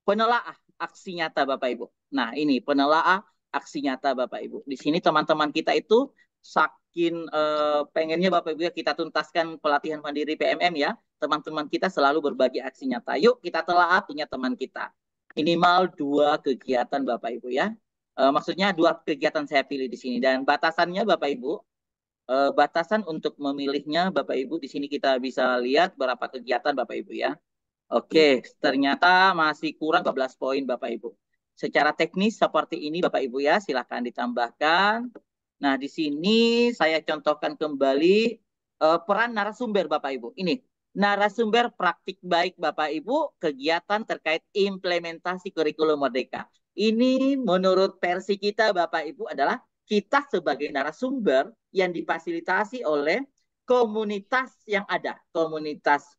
penelaah aksi nyata Bapak Ibu. Nah, ini penelaah aksi nyata Bapak Ibu. Di sini teman-teman kita itu saking pengennya Bapak Ibu ya kita tuntaskan pelatihan mandiri PMM ya. Teman-teman kita selalu berbagi aksi nyata. Yuk kita telaah punya teman kita. Minimal 2 kegiatan Bapak Ibu ya. Maksudnya 2 kegiatan saya pilih di sini. Dan batasannya Bapak Ibu, batasan untuk memilihnya Bapak Ibu di sini kita bisa lihat berapa kegiatan Bapak Ibu ya. Oke, ternyata masih kurang 12 poin Bapak Ibu. Secara teknis seperti ini Bapak Ibu ya, silakan ditambahkan. Nah, di sini saya contohkan kembali peran narasumber Bapak Ibu. Ini narasumber praktik baik Bapak Ibu, kegiatan terkait implementasi kurikulum merdeka. Ini menurut versi kita Bapak Ibu adalah kita sebagai narasumber yang difasilitasi oleh komunitas yang ada. Komunitas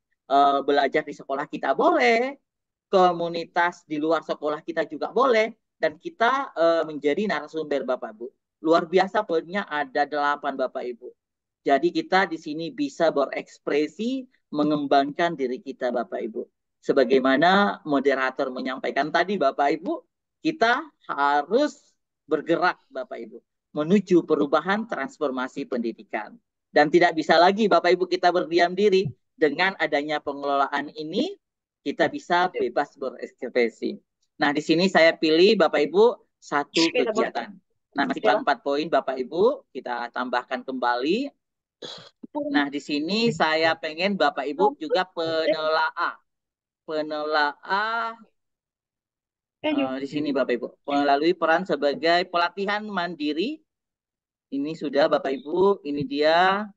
belajar di sekolah kita boleh, komunitas di luar sekolah kita juga boleh, dan kita menjadi narasumber Bapak Ibu. Luar biasa poinnya ada 8 Bapak Ibu. Jadi kita di sini bisa berekspresi, mengembangkan diri kita Bapak Ibu. Sebagaimana moderator menyampaikan tadi Bapak Ibu, kita harus bergerak Bapak Ibu menuju perubahan transformasi pendidikan. Dan tidak bisa lagi Bapak Ibu kita berdiam diri. Dengan adanya pengelolaan ini, kita bisa bebas berekspresi. Nah, di sini saya pilih Bapak Ibu 1 kegiatan. Nah, masih 4 poin Bapak Ibu, kita tambahkan kembali. Nah, di sini saya pengen Bapak Ibu juga penelaah. Di sini Bapak Ibu, melalui peran sebagai pelatihan mandiri. Ini sudah Bapak Ibu, ini dia.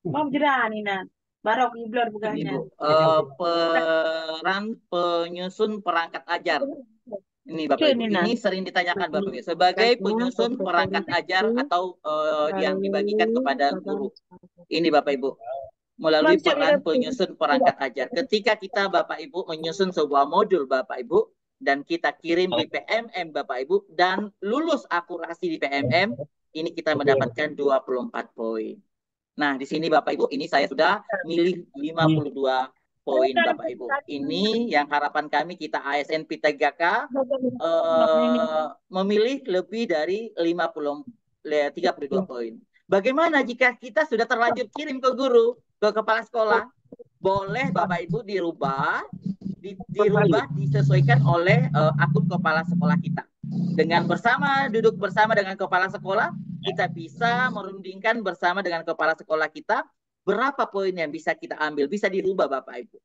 Mau jerani nah. Barok iblor bukannya. Peran penyusun perangkat ajar. Ini Bapak Ibu, ini sering ditanyakan Bapak Ibu sebagai penyusun perangkat ajar atau yang dibagikan kepada guru. Ini Bapak Ibu, melalui peran penyusun perangkat ajar. Ketika kita Bapak Ibu menyusun sebuah modul Bapak Ibu dan kita kirim di PMM Bapak Ibu dan lulus akurasi di PMM, ini kita mendapatkan 24 poin. Nah, di sini Bapak Ibu, ini saya sudah milih 52 poin Bapak Ibu. Ini yang harapan kami kita ASN P3K memilih lebih dari 32 poin. Bagaimana jika kita sudah terlanjur kirim ke guru, ke kepala sekolah? Boleh Bapak Ibu dirubah, disesuaikan oleh akun kepala sekolah kita. Dengan duduk bersama dengan kepala sekolah, kita bisa merundingkan bersama dengan kepala sekolah kita berapa poin yang bisa kita ambil, bisa dirubah Bapak Ibu.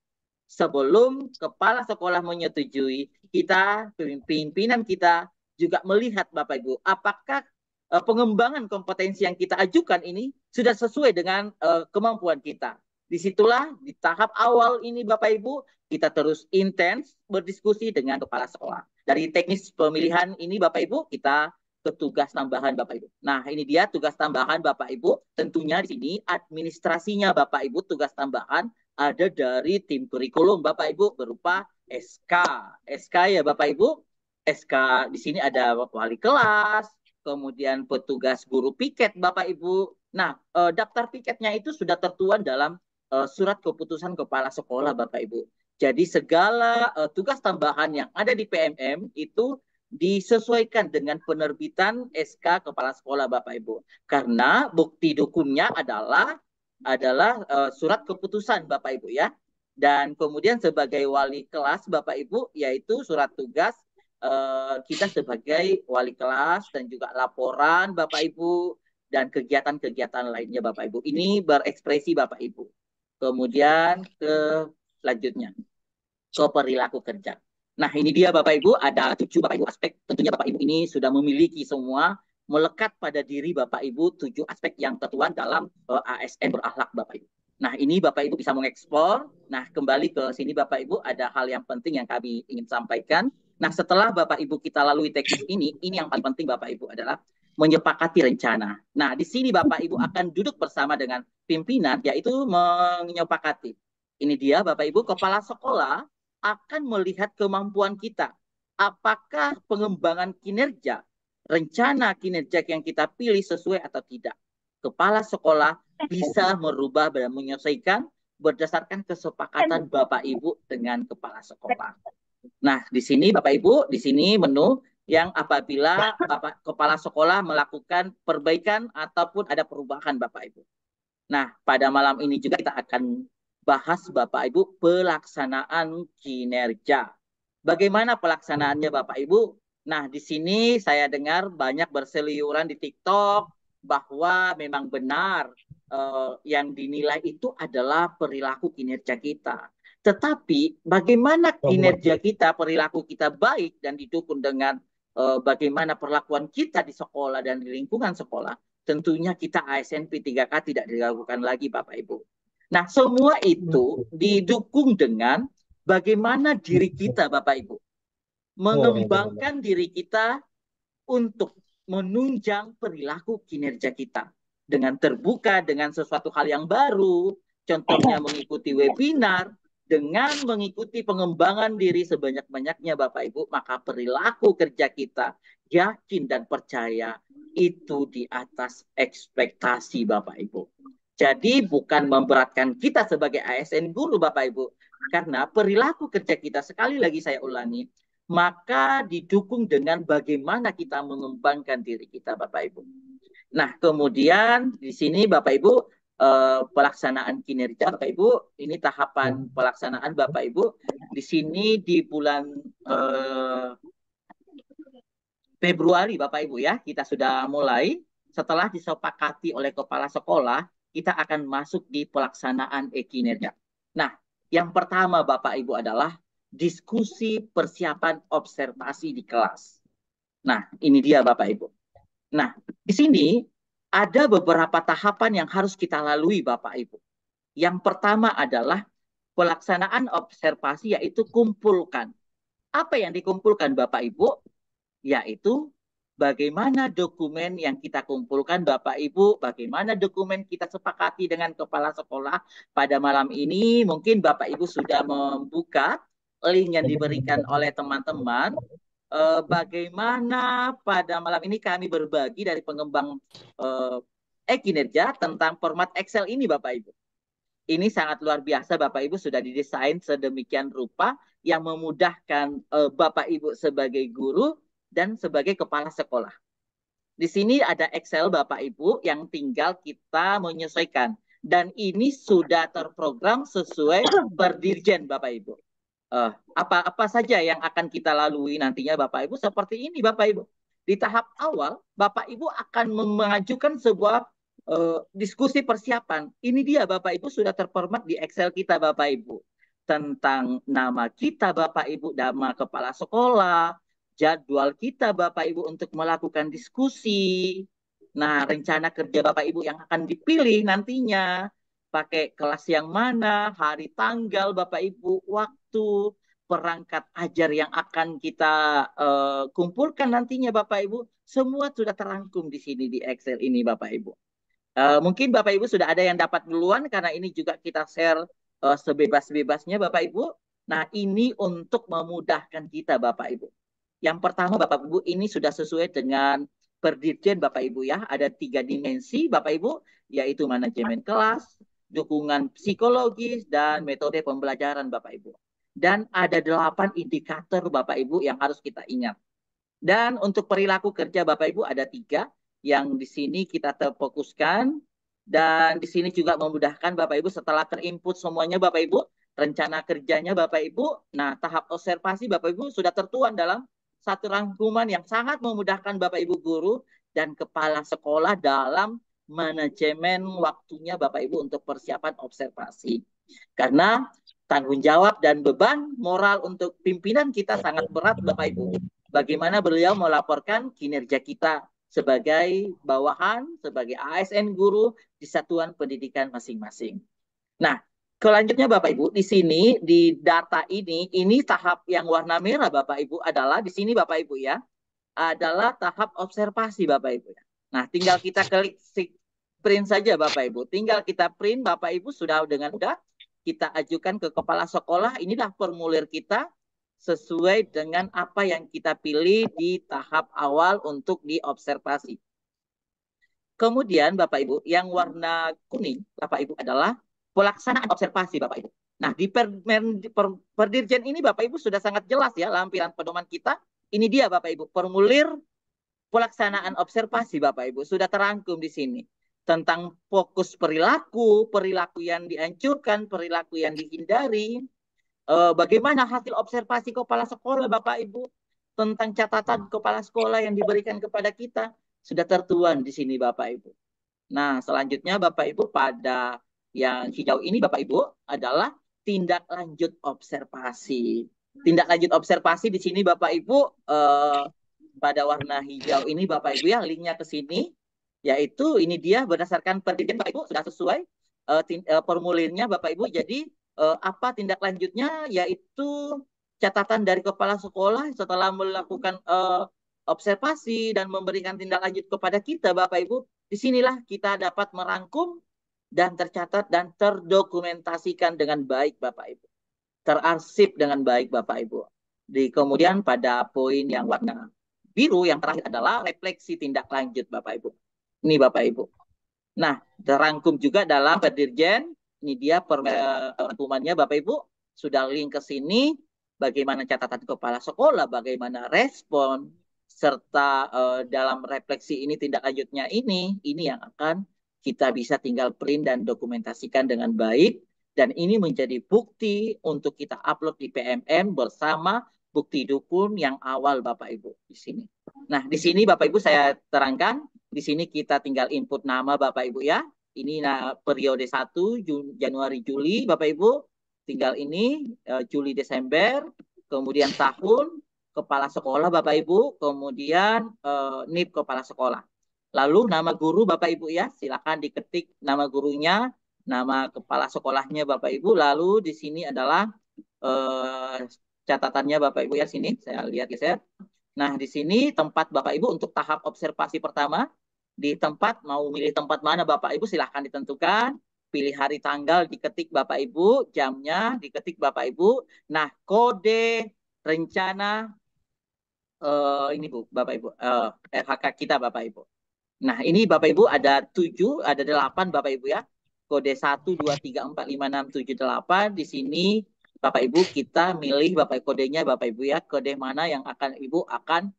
Sebelum kepala sekolah menyetujui, kita, pimpinan kita juga melihat Bapak Ibu, apakah pengembangan kompetensi yang kita ajukan ini sudah sesuai dengan kemampuan kita. Disitulah di tahap awal ini Bapak Ibu, kita terus intens berdiskusi dengan kepala sekolah. Dari teknis pemilihan ini Bapak Ibu, kita ke tugas tambahan Bapak Ibu. Nah, ini dia tugas tambahan Bapak Ibu. Tentunya di sini administrasinya Bapak Ibu, tugas tambahan ada dari tim kurikulum Bapak Ibu berupa SK. SK ya Bapak Ibu, SK di sini ada wali kelas, kemudian petugas guru piket Bapak Ibu. Nah, daftar piketnya itu sudah tertuang dalam surat keputusan kepala sekolah Bapak Ibu. Jadi segala tugas tambahan yang ada di PMM itu disesuaikan dengan penerbitan SK kepala sekolah Bapak Ibu. Karena bukti dukunnya adalah surat keputusan Bapak Ibu ya. Dan kemudian sebagai wali kelas Bapak Ibu yaitu surat tugas kita sebagai wali kelas dan juga laporan Bapak Ibu dan kegiatan-kegiatan lainnya Bapak Ibu. Ini berekspresi Bapak Ibu. Kemudian ke selanjutnya ke perilaku kerja. Nah ini dia Bapak Ibu, ada 7 Bapak Ibu aspek. Tentunya Bapak Ibu ini sudah memiliki semua, melekat pada diri Bapak Ibu 7 aspek yang tertuang dalam ASN berakhlak Bapak Ibu. Nah ini Bapak Ibu bisa mengeksplor. Nah kembali ke sini Bapak Ibu ada hal yang penting yang kami ingin sampaikan. Nah setelah Bapak Ibu kita lalui teknis ini yang paling penting Bapak Ibu adalah menyepakati rencana. Nah di sini Bapak Ibu akan duduk bersama dengan pimpinan yaitu menyepakati. Ini dia Bapak Ibu, kepala sekolah akan melihat kemampuan kita. Apakah pengembangan kinerja, rencana kinerja yang kita pilih sesuai atau tidak. Kepala sekolah bisa merubah dan menyesuaikan berdasarkan kesepakatan Bapak Ibu dengan kepala sekolah. Nah, di sini Bapak Ibu, di sini menu yang apabila kepala sekolah melakukan perbaikan ataupun ada perubahan Bapak Ibu. Nah, pada malam ini juga kita akan bahas Bapak Ibu pelaksanaan kinerja. Bagaimana pelaksanaannya Bapak Ibu? Nah, di sini saya dengar banyak berseliuran di TikTok bahwa memang benar yang dinilai itu adalah perilaku kinerja kita. Tetapi bagaimana kinerja kita, perilaku kita baik dan didukung dengan bagaimana perlakuan kita di sekolah dan di lingkungan sekolah, tentunya kita ASN P3K tidak diragukan lagi Bapak Ibu. Nah, semua itu didukung dengan bagaimana diri kita Bapak Ibu. Mengembangkan diri kita untuk menunjang perilaku kinerja kita. Dengan terbuka, dengan sesuatu hal yang baru. Contohnya mengikuti webinar, dengan mengikuti pengembangan diri sebanyak-banyaknya Bapak Ibu, maka perilaku kerja kita yakin dan percaya itu di atas ekspektasi Bapak Ibu. Jadi bukan memberatkan kita sebagai ASN guru Bapak Ibu. Karena perilaku kerja kita, sekali lagi saya ulangi, maka didukung dengan bagaimana kita mengembangkan diri kita Bapak Ibu. Nah kemudian di sini Bapak Ibu pelaksanaan kinerja Bapak Ibu, ini tahapan pelaksanaan Bapak Ibu. Di sini di bulan Februari Bapak Ibu ya, kita sudah mulai. Setelah disepakati oleh kepala sekolah, kita akan masuk di pelaksanaan kinerja. Nah, yang pertama Bapak Ibu adalah diskusi persiapan observasi di kelas. Nah, ini dia Bapak Ibu. Nah, di sini ada beberapa tahapan yang harus kita lalui Bapak Ibu. Yang pertama adalah pelaksanaan observasi yaitu kumpulkan. Apa yang dikumpulkan Bapak Ibu? Yaitu bagaimana dokumen yang kita kumpulkan Bapak Ibu, bagaimana dokumen kita sepakati dengan kepala sekolah pada malam ini. Mungkin Bapak Ibu sudah membuka link yang diberikan oleh teman-teman. Bagaimana pada malam ini kami berbagi dari pengembang kinerja tentang format Excel ini Bapak Ibu. Ini sangat luar biasa Bapak Ibu, sudah didesain sedemikian rupa yang memudahkan Bapak Ibu sebagai guru dan sebagai kepala sekolah. Di sini ada Excel Bapak Ibu yang tinggal kita menyesuaikan. Dan ini sudah terprogram sesuai per dirjen Bapak Ibu. Apa saja yang akan kita lalui nantinya Bapak Ibu seperti ini Bapak Ibu. Di tahap awal Bapak Ibu akan mengajukan sebuah diskusi persiapan. Ini dia Bapak Ibu sudah terformat di Excel kita Bapak Ibu. Tentang nama kita Bapak Ibu, nama kepala sekolah, jadwal kita Bapak Ibu untuk melakukan diskusi. Nah, rencana kerja Bapak Ibu yang akan dipilih nantinya. Pakai kelas yang mana, hari tanggal Bapak Ibu, waktu, perangkat ajar yang akan kita kumpulkan nantinya Bapak Ibu. Semua sudah terangkum di sini di Excel ini Bapak Ibu. Mungkin Bapak Ibu sudah ada yang dapat duluan karena ini juga kita share sebebas-bebasnya Bapak Ibu. Nah ini untuk memudahkan kita Bapak Ibu. Yang pertama Bapak Ibu, ini sudah sesuai dengan Perdirjen Bapak Ibu ya. Ada 3 dimensi Bapak Ibu, yaitu manajemen kelas, dukungan psikologis, dan metode pembelajaran Bapak Ibu. Dan ada 8 indikator Bapak Ibu yang harus kita ingat. Dan untuk perilaku kerja Bapak Ibu ada 3 yang di sini kita terfokuskan. Dan di sini juga memudahkan Bapak Ibu setelah terinput semuanya Bapak Ibu, rencana kerjanya Bapak Ibu. Nah, tahap observasi Bapak Ibu sudah tertuang dalam satu rangkuman yang sangat memudahkan Bapak Ibu guru dan kepala sekolah dalam manajemen waktunya Bapak Ibu untuk persiapan observasi. Karena tanggung jawab dan beban moral untuk pimpinan kita sangat berat Bapak Ibu. Bagaimana beliau melaporkan kinerja kita sebagai bawahan, sebagai ASN guru di satuan pendidikan masing-masing. Nah, selanjutnya Bapak Ibu, di sini di data ini tahap yang warna merah Bapak Ibu adalah di sini Bapak Ibu ya, adalah tahap observasi Bapak Ibu. Nah, tinggal kita klik print saja Bapak Ibu. Tinggal kita print Bapak Ibu sudah dengan mudah kita ajukan ke kepala sekolah. Inilah formulir kita sesuai dengan apa yang kita pilih di tahap awal untuk diobservasi. Kemudian Bapak Ibu, yang warna kuning Bapak Ibu adalah pelaksanaan observasi Bapak Ibu. Nah, di Perdirjen ini Bapak Ibu sudah sangat jelas ya lampiran pedoman kita. Ini dia Bapak Ibu, formulir pelaksanaan observasi Bapak Ibu sudah terangkum di sini. Tentang fokus perilaku, perilaku yang dihancurkan, perilaku yang dihindari, bagaimana hasil observasi kepala sekolah Bapak Ibu, tentang catatan kepala sekolah yang diberikan kepada kita, sudah tertuang di sini Bapak Ibu. Nah, selanjutnya Bapak Ibu pada yang hijau ini Bapak Ibu adalah tindak lanjut observasi. Tindak lanjut observasi di sini Bapak Ibu pada warna hijau ini Bapak Ibu ya, linknya ke sini, yaitu ini dia berdasarkan Perdirjen Bapak Ibu sudah sesuai formulirnya Bapak Ibu. Jadi apa tindak lanjutnya, yaitu catatan dari kepala sekolah setelah melakukan observasi dan memberikan tindak lanjut kepada kita Bapak Ibu. Disinilah kita dapat merangkum dan tercatat dan terdokumentasikan dengan baik Bapak Ibu. Terarsip dengan baik Bapak Ibu. Kemudian pada poin yang warna biru yang terakhir adalah refleksi tindak lanjut Bapak Ibu. Ini Bapak Ibu. Nah, terangkum juga dalam Perdirjen. Ini dia perangkumannya Bapak Ibu. Sudah link ke sini. Bagaimana catatan kepala sekolah, bagaimana respon, serta dalam refleksi ini tindak lanjutnya ini yang akan kita bisa tinggal print dan dokumentasikan dengan baik. Dan ini menjadi bukti untuk kita upload di PMM bersama bukti dukun yang awal Bapak Ibu di sini. Nah, di sini Bapak Ibu saya terangkan, di sini kita tinggal input nama Bapak Ibu ya. Ini periode 1 Januari Juli Bapak Ibu. Tinggal ini Juli Desember, kemudian tahun, kepala sekolah Bapak Ibu, kemudian NIP kepala sekolah. Lalu nama guru Bapak Ibu ya, silakan diketik nama gurunya, nama kepala sekolahnya Bapak Ibu. Lalu di sini adalah catatannya Bapak Ibu ya, sini saya lihat geser. Nah, di sini tempat Bapak Ibu untuk tahap observasi pertama. Di tempat, mau milih tempat mana Bapak Ibu silahkan ditentukan. Pilih hari tanggal diketik Bapak Ibu, jamnya diketik Bapak Ibu. Nah, kode rencana ini Bu, Bapak Ibu, RHK kita Bapak Ibu. Nah, ini Bapak Ibu ada 7, ada 8 Bapak Ibu ya. Kode 1, 2, 3, 4, 5, 6, 7, 8. Di sini Bapak Ibu kita milih Bapak kodenya Bapak Ibu ya. Kode mana yang akan Ibu akan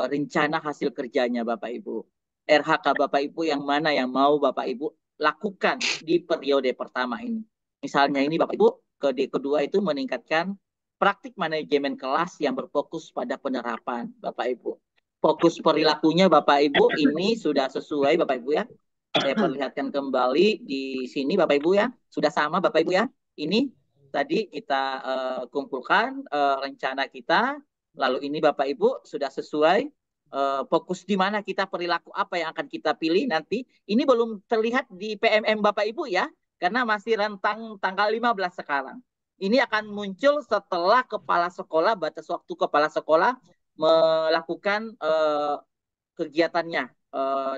rencana hasil kerjanya Bapak Ibu. RHK Bapak Ibu yang mana yang mau Bapak Ibu lakukan di periode pertama ini. Misalnya ini Bapak Ibu, kode kedua itu meningkatkan praktik manajemen kelas yang berfokus pada penerapan Bapak Ibu. Fokus perilakunya Bapak Ibu ini sudah sesuai Bapak Ibu ya. Saya perlihatkan kembali di sini Bapak Ibu ya. Sudah sama Bapak Ibu ya. Ini tadi kita kumpulkan rencana kita. Lalu ini Bapak Ibu sudah sesuai. Fokus di mana kita, perilaku apa yang akan kita pilih nanti. Ini belum terlihat di PMM Bapak Ibu ya. Karena masih rentang tanggal 15 sekarang. Ini akan muncul setelah kepala sekolah, batas waktu kepala sekolah melakukan kegiatannya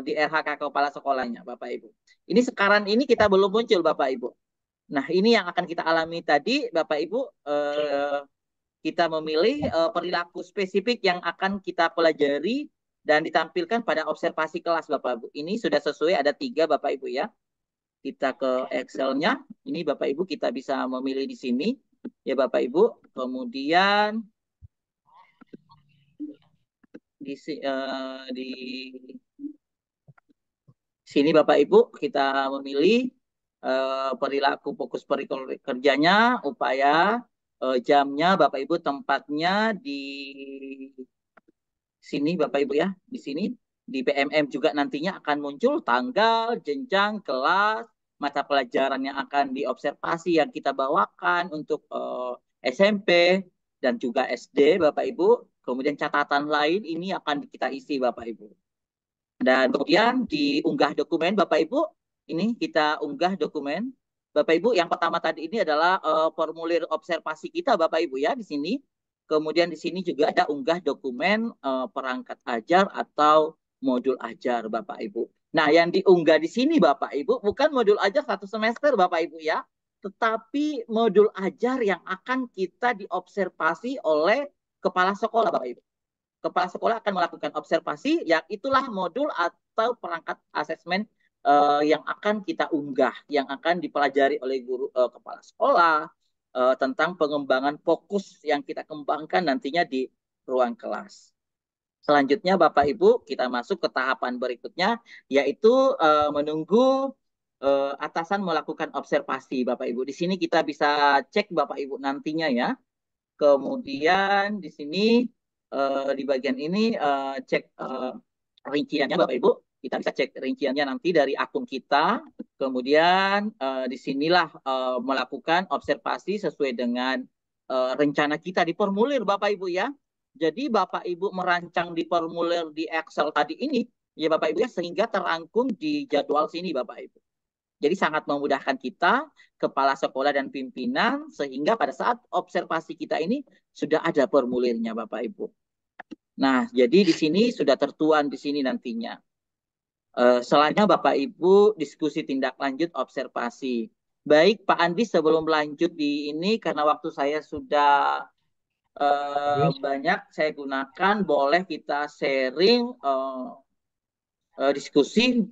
di RHK kepala sekolahnya Bapak Ibu. Ini sekarang ini kita belum muncul Bapak Ibu. Nah, ini yang akan kita alami tadi Bapak Ibu kita memilih perilaku spesifik yang akan kita pelajari dan ditampilkan pada observasi kelas Bapak Ibu. Ini sudah sesuai, ada 3 Bapak Ibu ya. Kita ke Excel-nya. Ini Bapak Ibu kita bisa memilih di sini ya Bapak Ibu. Kemudian di sini Bapak Ibu kita memilih perilaku fokus kerjanya, upaya, jamnya Bapak Ibu, tempatnya di sini Bapak Ibu ya, di sini di PMM juga nantinya akan muncul tanggal, jenjang, kelas, mata pelajaran yang akan diobservasi yang kita bawakan untuk SMP dan juga SD Bapak Ibu. Kemudian catatan lain ini akan kita isi Bapak Ibu. Dan kemudian diunggah dokumen Bapak Ibu. Ini kita unggah dokumen. Bapak Ibu, yang pertama tadi ini adalah formulir observasi kita Bapak Ibu ya di sini. Kemudian di sini juga ada unggah dokumen perangkat ajar atau modul ajar Bapak Ibu. Nah, yang diunggah di sini Bapak Ibu bukan modul ajar 1 semester Bapak Ibu ya, tetapi modul ajar yang akan kita diobservasi oleh kepala sekolah Bapak Ibu. Kepala sekolah akan melakukan observasi, yang itulah modul atau perangkat asesmen yang akan kita unggah, yang akan dipelajari oleh guru kepala sekolah tentang pengembangan fokus yang kita kembangkan nantinya di ruang kelas. Selanjutnya Bapak Ibu kita masuk ke tahapan berikutnya, yaitu menunggu atasan melakukan observasi Bapak Ibu. Di sini kita bisa cek Bapak Ibu nantinya ya. Kemudian di sini di bagian ini cek rinciannya Bapak Ibu. Kita bisa cek rinciannya nanti dari akun kita. Kemudian disinilah melakukan observasi sesuai dengan rencana kita di formulir Bapak Ibu ya. Jadi Bapak Ibu merancang di formulir di Excel tadi ini ya Bapak Ibu ya, sehingga terangkum di jadwal sini Bapak Ibu. Jadi sangat memudahkan kita, kepala sekolah dan pimpinan, sehingga pada saat observasi kita ini sudah ada formulirnya Bapak Ibu. Nah, jadi di sini sudah tertuang di sini nantinya. Selanjutnya Bapak Ibu diskusi tindak lanjut observasi. Baik Pak Andi, sebelum lanjut di ini karena waktu saya sudah banyak saya gunakan, boleh kita sharing diskusi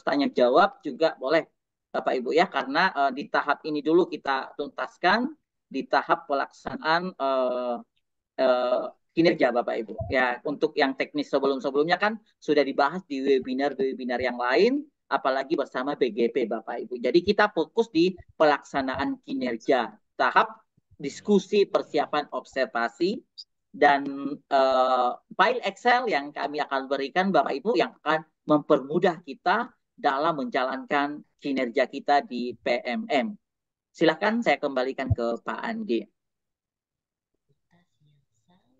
tanya jawab juga boleh Bapak Ibu ya, karena di tahap ini dulu kita tuntaskan di tahap pelaksanaan kinerja Bapak Ibu. Ya, untuk yang teknis sebelum-sebelumnya kan sudah dibahas di webinar yang lain, apalagi bersama BGP Bapak Ibu. Jadi kita fokus di pelaksanaan kinerja, tahap diskusi persiapan observasi dan file Excel yang kami akan berikan Bapak Ibu yang akan mempermudah kita dalam menjalankan kinerja kita di PMM. Silakan saya kembalikan ke Pak Andi.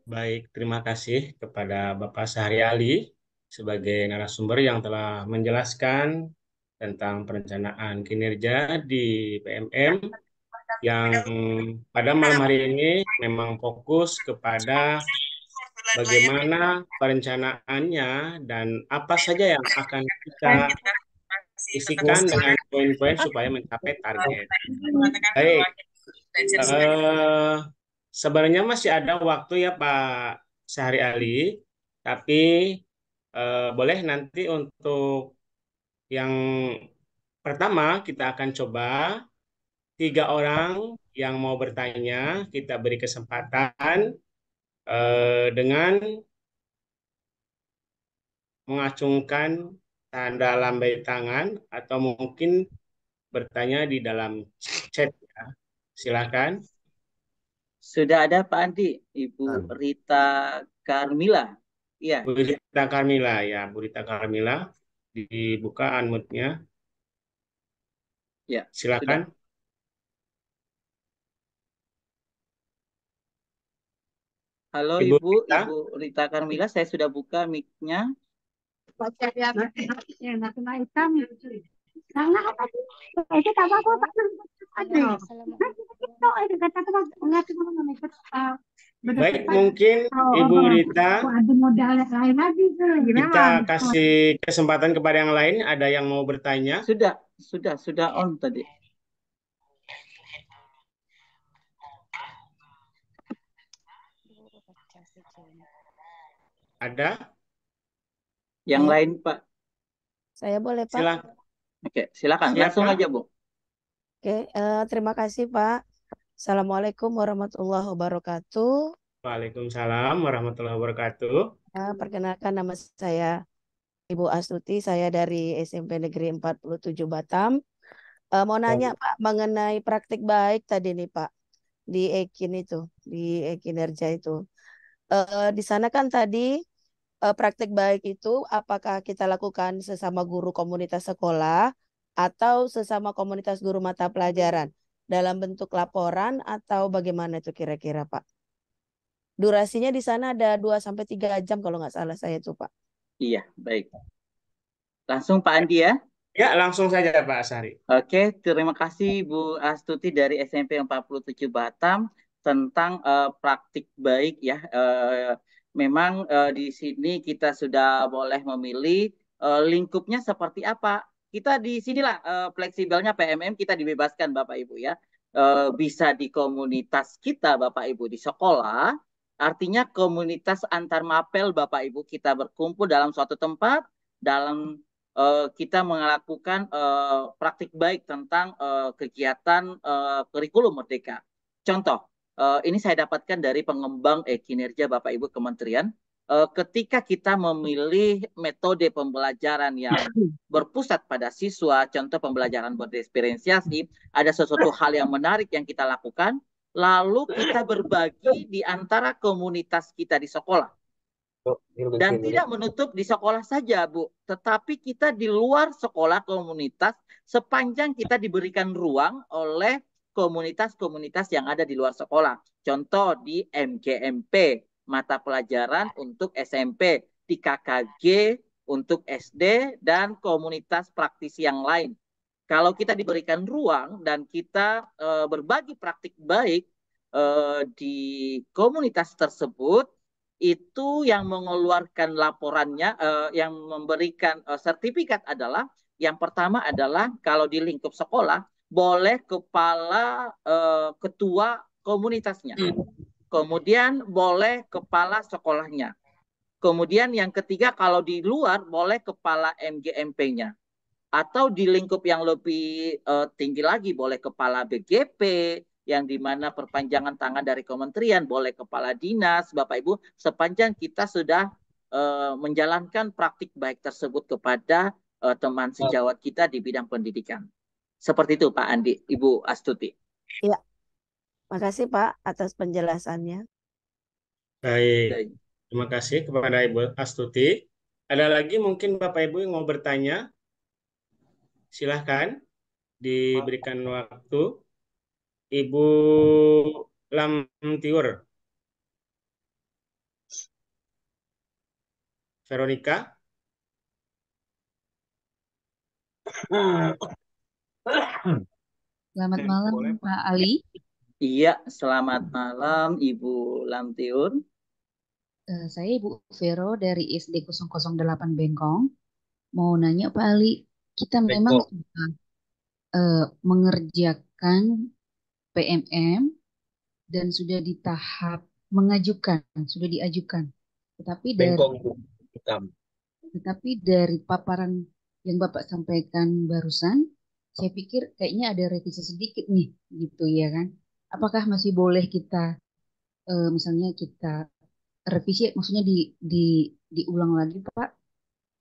Baik, terima kasih kepada Bapak Syahri Ali sebagai narasumber yang telah menjelaskan tentang perencanaan kinerja di PMM yang pada malam hari ini memang fokus kepada bagaimana perencanaannya dan apa saja yang akan kita isikan dengan poin-poin supaya mencapai target. Baik, sebenarnya masih ada waktu ya Pak Syahri Ali, tapi boleh nanti untuk yang pertama kita akan coba 3 orang yang mau bertanya, kita beri kesempatan dengan mengacungkan tanda lambai tangan atau mungkin bertanya di dalam chat ya. Silakan. Sudah ada Pak Andi, Ibu Rita Carmila. Iya. Bu Rita Carmila ya, Bu Rita Carmila dibuka unmute-nya. Ya. Silakan. Sudah. Halo Ibu Rita Carmila, saya sudah buka mic-nya. Baik, mungkin Ibu Rita kita kasih kesempatan kepada yang lain. Ada yang mau bertanya? Sudah on tadi. Ada? Yang Saya, lain, Pak? saya boleh, Pak? Silakan. Oke, silakan. Langsung Siapa? aja, Bu. Oke, terima kasih, Pak. Assalamualaikum warahmatullahi wabarakatuh. Waalaikumsalam warahmatullahi wabarakatuh. Perkenalkan nama saya Ibu Astuti, saya dari SMP Negeri 47 Batam. Mau nanya Pak mengenai praktik baik tadi nih Pak di Ekin itu, di Ekinerja itu. Di sana kan tadi praktik baik itu apakah kita lakukan sesama guru komunitas sekolah atau sesama komunitas guru mata pelajaran dalam bentuk laporan atau bagaimana itu kira-kira Pak? Durasinya di sana ada 2-3 jam kalau nggak salah saya tuh Pak. Iya, baik. Langsung Pak Andi ya. Ya, langsung saja Pak Asari. Oke, terima kasih Bu Astuti dari SMP 47 Batam tentang praktik baik ya. Memang di sini kita sudah boleh memilih lingkupnya seperti apa. Kita di sinilah fleksibelnya PMM kita dibebaskan Bapak Ibu ya. Bisa di komunitas kita Bapak Ibu di sekolah. Artinya komunitas antar mapel Bapak Ibu kita berkumpul dalam suatu tempat dalam kita melakukan praktik baik tentang kegiatan kurikulum merdeka. Contoh, ini saya dapatkan dari pengembang kinerja Bapak Ibu Kementerian. Ketika kita memilih metode pembelajaran yang berpusat pada siswa, contoh pembelajaran berdiferensiasi, ada sesuatu hal yang menarik yang kita lakukan, lalu kita berbagi di antara komunitas kita di sekolah. Dan tidak menutup di sekolah saja, Bu. Tetapi kita di luar sekolah komunitas sepanjang kita diberikan ruang oleh komunitas-komunitas yang ada di luar sekolah. Contoh di MGMP, mata pelajaran untuk SMP, di KKG untuk SD, dan komunitas praktisi yang lain. Kalau kita diberikan ruang dan kita berbagi praktik baik di komunitas tersebut, itu yang mengeluarkan laporannya, yang memberikan sertifikat adalah yang pertama adalah kalau di lingkup sekolah boleh kepala ketua komunitasnya, kemudian boleh kepala sekolahnya, kemudian yang ketiga kalau di luar boleh kepala MGMP-nya, atau di lingkup yang lebih tinggi lagi boleh kepala BGP, yang dimana perpanjangan tangan dari kementerian, boleh kepala dinas, Bapak Ibu, sepanjang kita sudah menjalankan praktik baik tersebut kepada teman sejawat kita di bidang pendidikan. Seperti itu Pak Andi, Ibu Astuti. Iya, makasih Pak atas penjelasannya. Baik, terima kasih kepada Ibu Astuti. Ada lagi mungkin Bapak Ibu yang mau bertanya? Silahkan diberikan waktu. Ibu Lamtiur. Veronica. Selamat malam Pak Ali. Iya, selamat malam Ibu Lamtiur. Saya Ibu Vero dari SD 008 Bengkong. Mau nanya Pak Ali, kita memang sudah mengerjakan PMM dan sudah di tahap mengajukan, sudah diajukan. Tetapi dari paparan yang Bapak sampaikan barusan, saya pikir kayaknya ada revisi sedikit nih, gitu ya kan? Apakah masih boleh kita, misalnya kita revisi, maksudnya diulang lagi Pak?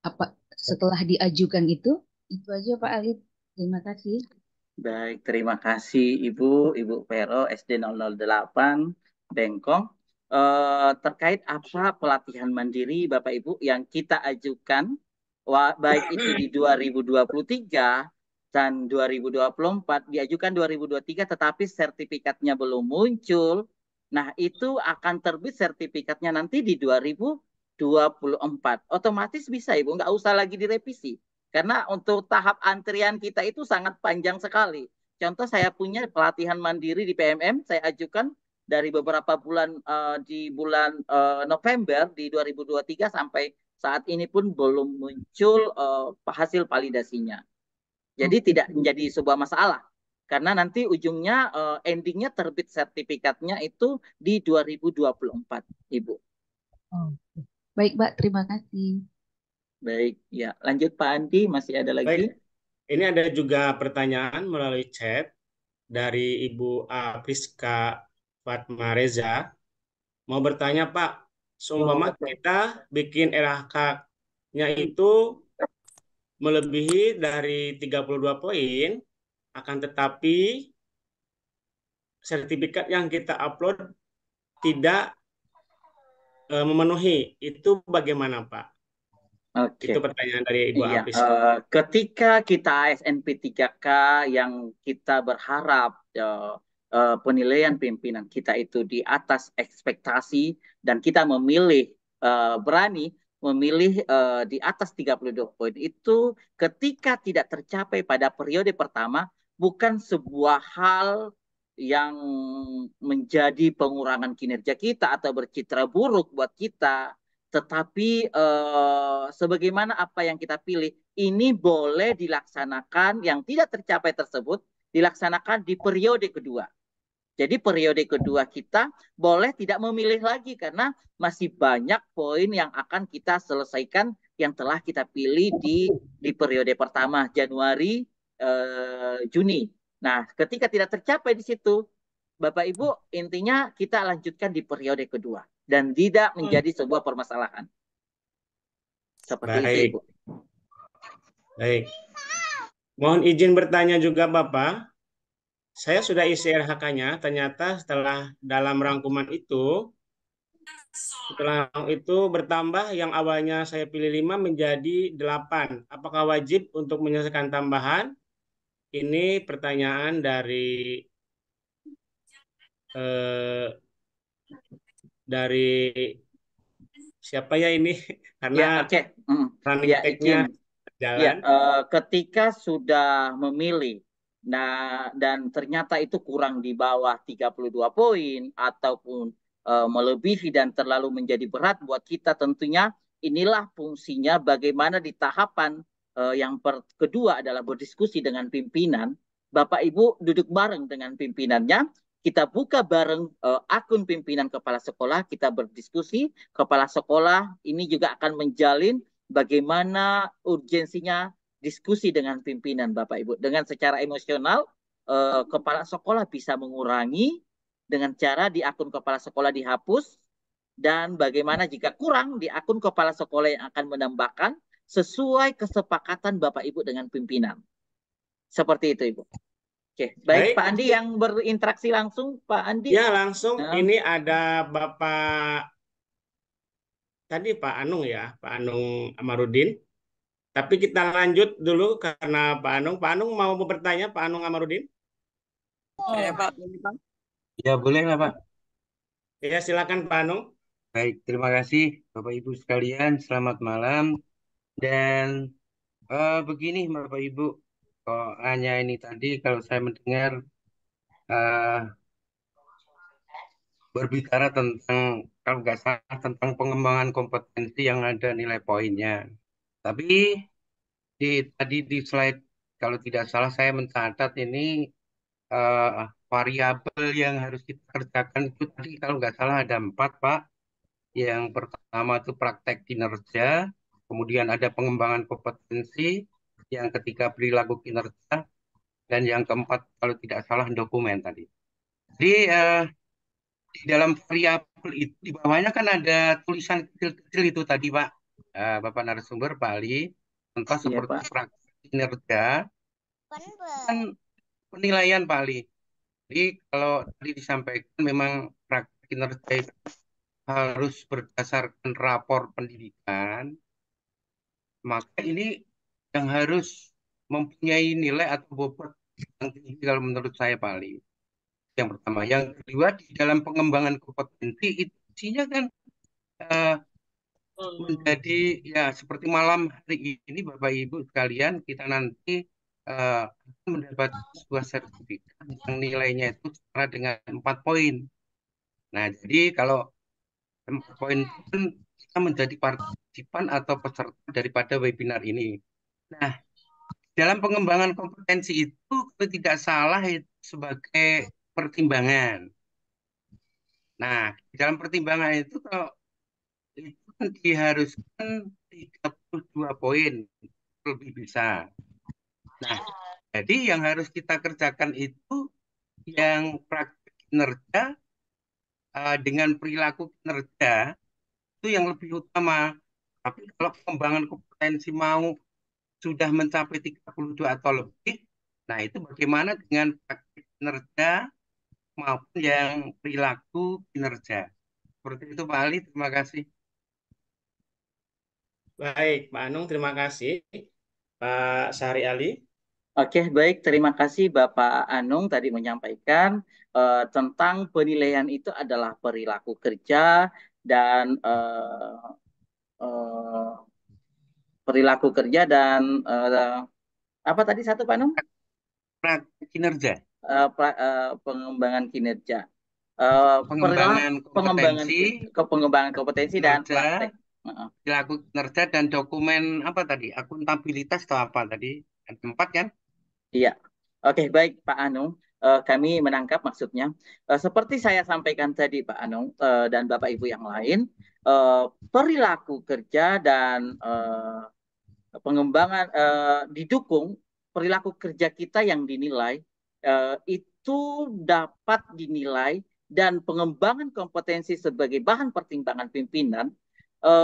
Apa setelah diajukan itu aja Pak Ali. Terima kasih. Baik, terima kasih Ibu Vero SD 008 Bengkong. Terkait apa pelatihan mandiri Bapak Ibu yang kita ajukan, baik itu di 2023 dan 2024, diajukan 2023 tetapi sertifikatnya belum muncul. Nah, itu akan terbit sertifikatnya nanti di 2024. Otomatis bisa Ibu, nggak usah lagi direvisi. Karena untuk tahap antrian kita itu sangat panjang sekali. Contoh saya punya pelatihan mandiri di PMM, saya ajukan dari beberapa bulan di bulan November di 2023 sampai saat ini pun belum muncul hasil validasinya. Jadi tidak menjadi sebuah masalah. Karena nanti ujungnya endingnya terbit sertifikatnya itu di 2024, Ibu. Baik, Mbak, terima kasih. Baik, ya lanjut Pak Andi, masih ada lagi? Baik, ini ada juga pertanyaan melalui chat dari Ibu Priska Fatma Reza. Mau bertanya, Pak, seumpama kita bikin LHK-nya itu melebihi dari 32 poin, akan tetapi sertifikat yang kita upload tidak memenuhi. Itu bagaimana, Pak? Oke. Itu pertanyaan dari Ibu Iya, Apis. ketika kita ASNP 3K yang kita berharap penilaian pimpinan kita itu di atas ekspektasi dan kita memilih berani memilih di atas 32 poin itu ketika tidak tercapai pada periode pertama bukan sebuah hal yang menjadi pengurangan kinerja kita atau bercitra buruk buat kita, tetapi sebagaimana apa yang kita pilih ini boleh dilaksanakan yang tidak tercapai tersebut dilaksanakan di periode kedua. Jadi periode kedua kita boleh tidak memilih lagi karena masih banyak poin yang akan kita selesaikan yang telah kita pilih di periode pertama Januari Juni. Nah, ketika tidak tercapai di situ, Bapak Ibu, intinya kita lanjutkan di periode kedua dan tidak menjadi sebuah permasalahan. Seperti itu, Ibu. Baik. Mohon izin bertanya juga, Bapak. Saya sudah isi LHK-nya, ternyata setelah dalam rangkuman itu, setelah itu bertambah yang awalnya saya pilih 5 menjadi 8. Apakah wajib untuk menyelesaikan tambahan? Ini pertanyaan dari siapa ya ini? Karena running Ya, tag-nya jalan. Ya, ketika sudah memilih, nah dan ternyata itu kurang di bawah 32 poin ataupun melebihi dan terlalu menjadi berat buat kita, tentunya inilah fungsinya bagaimana di tahapan yang kedua adalah berdiskusi dengan pimpinan. Bapak Ibu duduk bareng dengan pimpinannya, kita buka bareng akun pimpinan kepala sekolah, kita berdiskusi, kepala sekolah ini juga akan menjalin bagaimana urgensinya diskusi dengan pimpinan Bapak Ibu. Dengan secara emosional, kepala sekolah bisa mengurangi dengan cara di akun kepala sekolah dihapus, dan bagaimana jika kurang di akun kepala sekolah yang akan menambahkan sesuai kesepakatan Bapak Ibu dengan pimpinan. Seperti itu, Ibu. Oke, baik Pak Andi yang berinteraksi langsung, Pak Andi. Ya, langsung. Ini ada Bapak tadi Pak Anung ya, Pak Anung Amarudin. Tapi kita lanjut dulu karena Pak Anung mau bertanya, Pak Anung Amarudin. Ya, Pak. Ya, boleh lah, Pak. Ya, silakan Pak Anung. Baik, terima kasih Bapak Ibu sekalian. Selamat malam. Dan begini Bapak Ibu, kok hanya ini tadi kalau saya mendengar berbicara tentang, kalau nggak salah, tentang pengembangan kompetensi yang ada nilai poinnya. Tapi tadi di slide, kalau tidak salah saya mencatat ini variabel yang harus kita kerjakan itu tadi kalau nggak salah ada 4, Pak. Yang pertama itu praktek kinerja, kemudian ada pengembangan kompetensi, yang ketiga perilaku kinerja, dan yang keempat kalau tidak salah dokumen tadi. Jadi di dalam variabel itu di bawahnya kan ada tulisan kecil-kecil itu tadi Pak, Bapak narasumber Pak Ali, contoh seperti praktek kinerja kan penilaian Pak Ali. Jadi kalau tadi disampaikan memang praktek kinerja itu harus berdasarkan rapor pendidikan, maka ini yang harus mempunyai nilai atau bobot yang tinggi kalau menurut saya Pak Ali. Yang pertama, yang kedua di dalam pengembangan kompetensi itu isinya kan menjadi ya seperti malam hari ini Bapak Ibu sekalian kita nanti akan mendapat sebuah sertifikat yang nilainya itu setara dengan 4 poin. Nah jadi kalau 4 poin itu kan kita menjadi partisipan atau peserta daripada webinar ini. Nah dalam pengembangan kompetensi itu kalau tidak salah itu sebagai pertimbangan. Nah, di dalam pertimbangan itu kalau itu kan diharuskan 32 poin lebih bisa. Nah, jadi yang harus kita kerjakan itu yang praktik kinerja dengan perilaku kinerja itu yang lebih utama. Tapi kalau pengembangan kompetensi mau sudah mencapai 32 atau lebih, nah itu bagaimana dengan praktik kinerja maupun yang perilaku kinerja. Seperti itu Pak Ali, terima kasih. Baik, Pak Anung, terima kasih. Pak Sari Ali. Oke, baik. Terima kasih Bapak Anung tadi menyampaikan tentang penilaian itu adalah perilaku kerja dan perilaku kerja dan apa tadi satu Pak Anung? Praktik kinerja. Pengembangan kinerja. Pengembangan kompetensi, pengembangan kompetensi dan praktek. Perilaku kinerja dan dokumen apa tadi? Akuntabilitas atau apa tadi? Tempat kan? Iya. Oke, baik Pak Anung. Kami menangkap maksudnya. Seperti saya sampaikan tadi Pak Anung dan Bapak Ibu yang lain, perilaku kerja dan pengembangan didukung perilaku kerja kita yang dinilai itu dapat dinilai dan pengembangan kompetensi sebagai bahan pertimbangan pimpinan.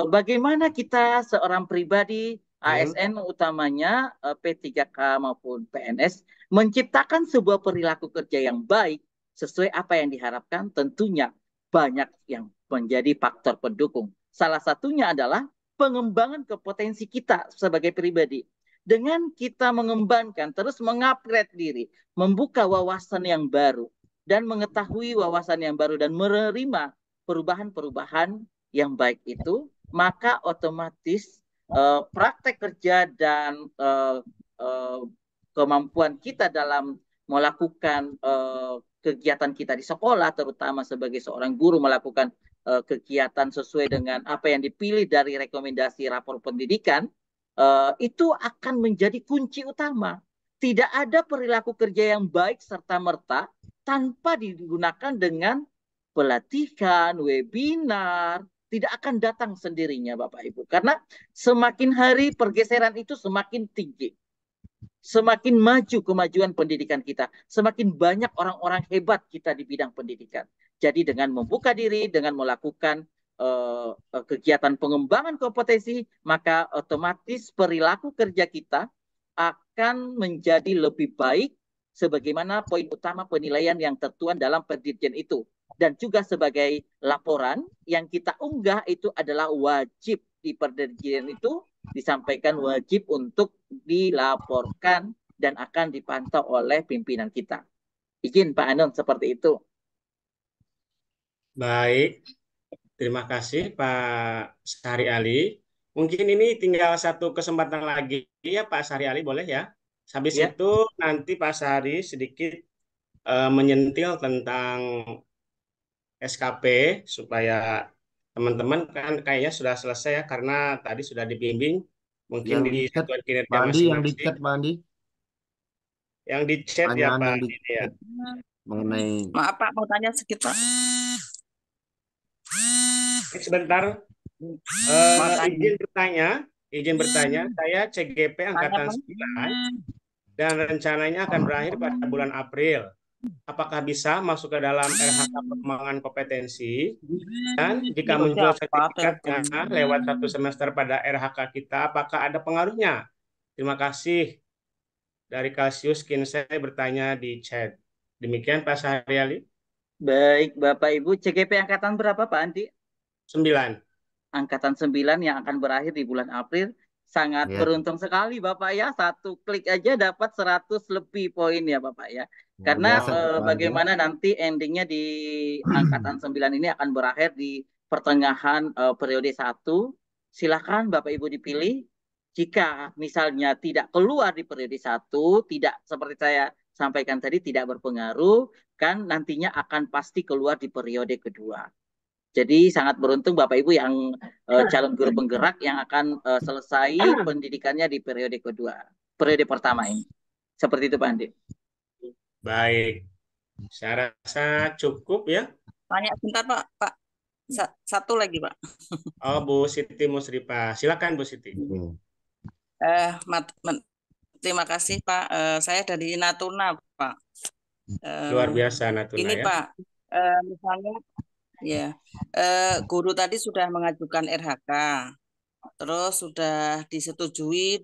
Bagaimana kita seorang pribadi ASN utamanya P3K maupun PNS menciptakan sebuah perilaku kerja yang baik sesuai apa yang diharapkan, tentunya banyak yang menjadi faktor pendukung. Salah satunya adalah pengembangan kompetensi kita sebagai pribadi. Dengan kita mengembangkan, terus mengupgrade diri, membuka wawasan yang baru, dan mengetahui wawasan yang baru, dan menerima perubahan-perubahan yang baik itu, maka otomatis praktek kerja dan kemampuan kita dalam melakukan kegiatan kita di sekolah, terutama sebagai seorang guru melakukan kegiatan sesuai dengan apa yang dipilih dari rekomendasi rapor pendidikan, itu akan menjadi kunci utama. Tidak ada perilaku kerja yang baik serta-merta tanpa digunakan dengan pelatihan, webinar, tidak akan datang sendirinya Bapak Ibu. Karena semakin hari pergeseran itu semakin tinggi. Semakin maju kemajuan pendidikan kita, semakin banyak orang-orang hebat kita di bidang pendidikan. Jadi dengan membuka diri, dengan melakukan kegiatan pengembangan kompetensi, maka otomatis perilaku kerja kita akan menjadi lebih baik sebagaimana poin utama penilaian yang tertuang dalam pendirjen itu. Dan juga sebagai laporan yang kita unggah itu adalah wajib di pendirjen itu disampaikan wajib untuk dilaporkan dan akan dipantau oleh pimpinan kita. Izin Pak Anung seperti itu. Baik, terima kasih Pak Sari Ali. Mungkin ini tinggal satu kesempatan lagi ya Pak Sari Ali, boleh ya? Habis itu nanti Pak Sari sedikit menyentil tentang SKP supaya teman-teman kan kayaknya sudah selesai ya karena tadi sudah dibimbing mungkin di satuan kinerja masing-masing. Yang di chat Pak Andi. Yang di chat ya Pak. Ya. Mengenai. Maaf Pak, mau tanya sedikit Pak. Sebentar. Izin bertanya. Saya CGP angkatan 9 dan rencananya akan berakhir pada bulan April. Apakah bisa masuk ke dalam RHK pengembangan kompetensi? Dan jika muncul sertifikatnya lewat 1 semester pada RHK kita, apakah ada pengaruhnya? Terima kasih. Dari Kalsius Kinsey bertanya di chat. Demikian Pak Sahriali. Baik, Bapak Ibu, CGP angkatan berapa Pak Andi? 9. Angkatan 9 yang akan berakhir di bulan April. Sangat beruntung sekali Bapak ya, 1 klik aja dapat 100 lebih poin ya Bapak ya. Karena bagaimana nanti endingnya di angkatan 9 ini akan berakhir di pertengahan periode 1. Silakan Bapak Ibu dipilih. Jika misalnya tidak keluar di periode 1, tidak seperti saya sampaikan tadi tidak berpengaruh, kan nantinya akan pasti keluar di periode kedua. Jadi sangat beruntung Bapak Ibu yang calon guru penggerak yang akan selesai pendidikannya di periode kedua, periode pertama ini. Seperti itu Pak Andi. Baik, saya rasa cukup ya. Tanya sebentar Pak. Satu lagi, Pak. Oh, Bu Siti Musrifah. Silakan Bu Siti. Terima kasih, Pak. Saya dari Natuna, Pak. Luar biasa Natuna Ini, ya. Pak, misalnya ya, guru tadi sudah mengajukan RHK, terus sudah disetujui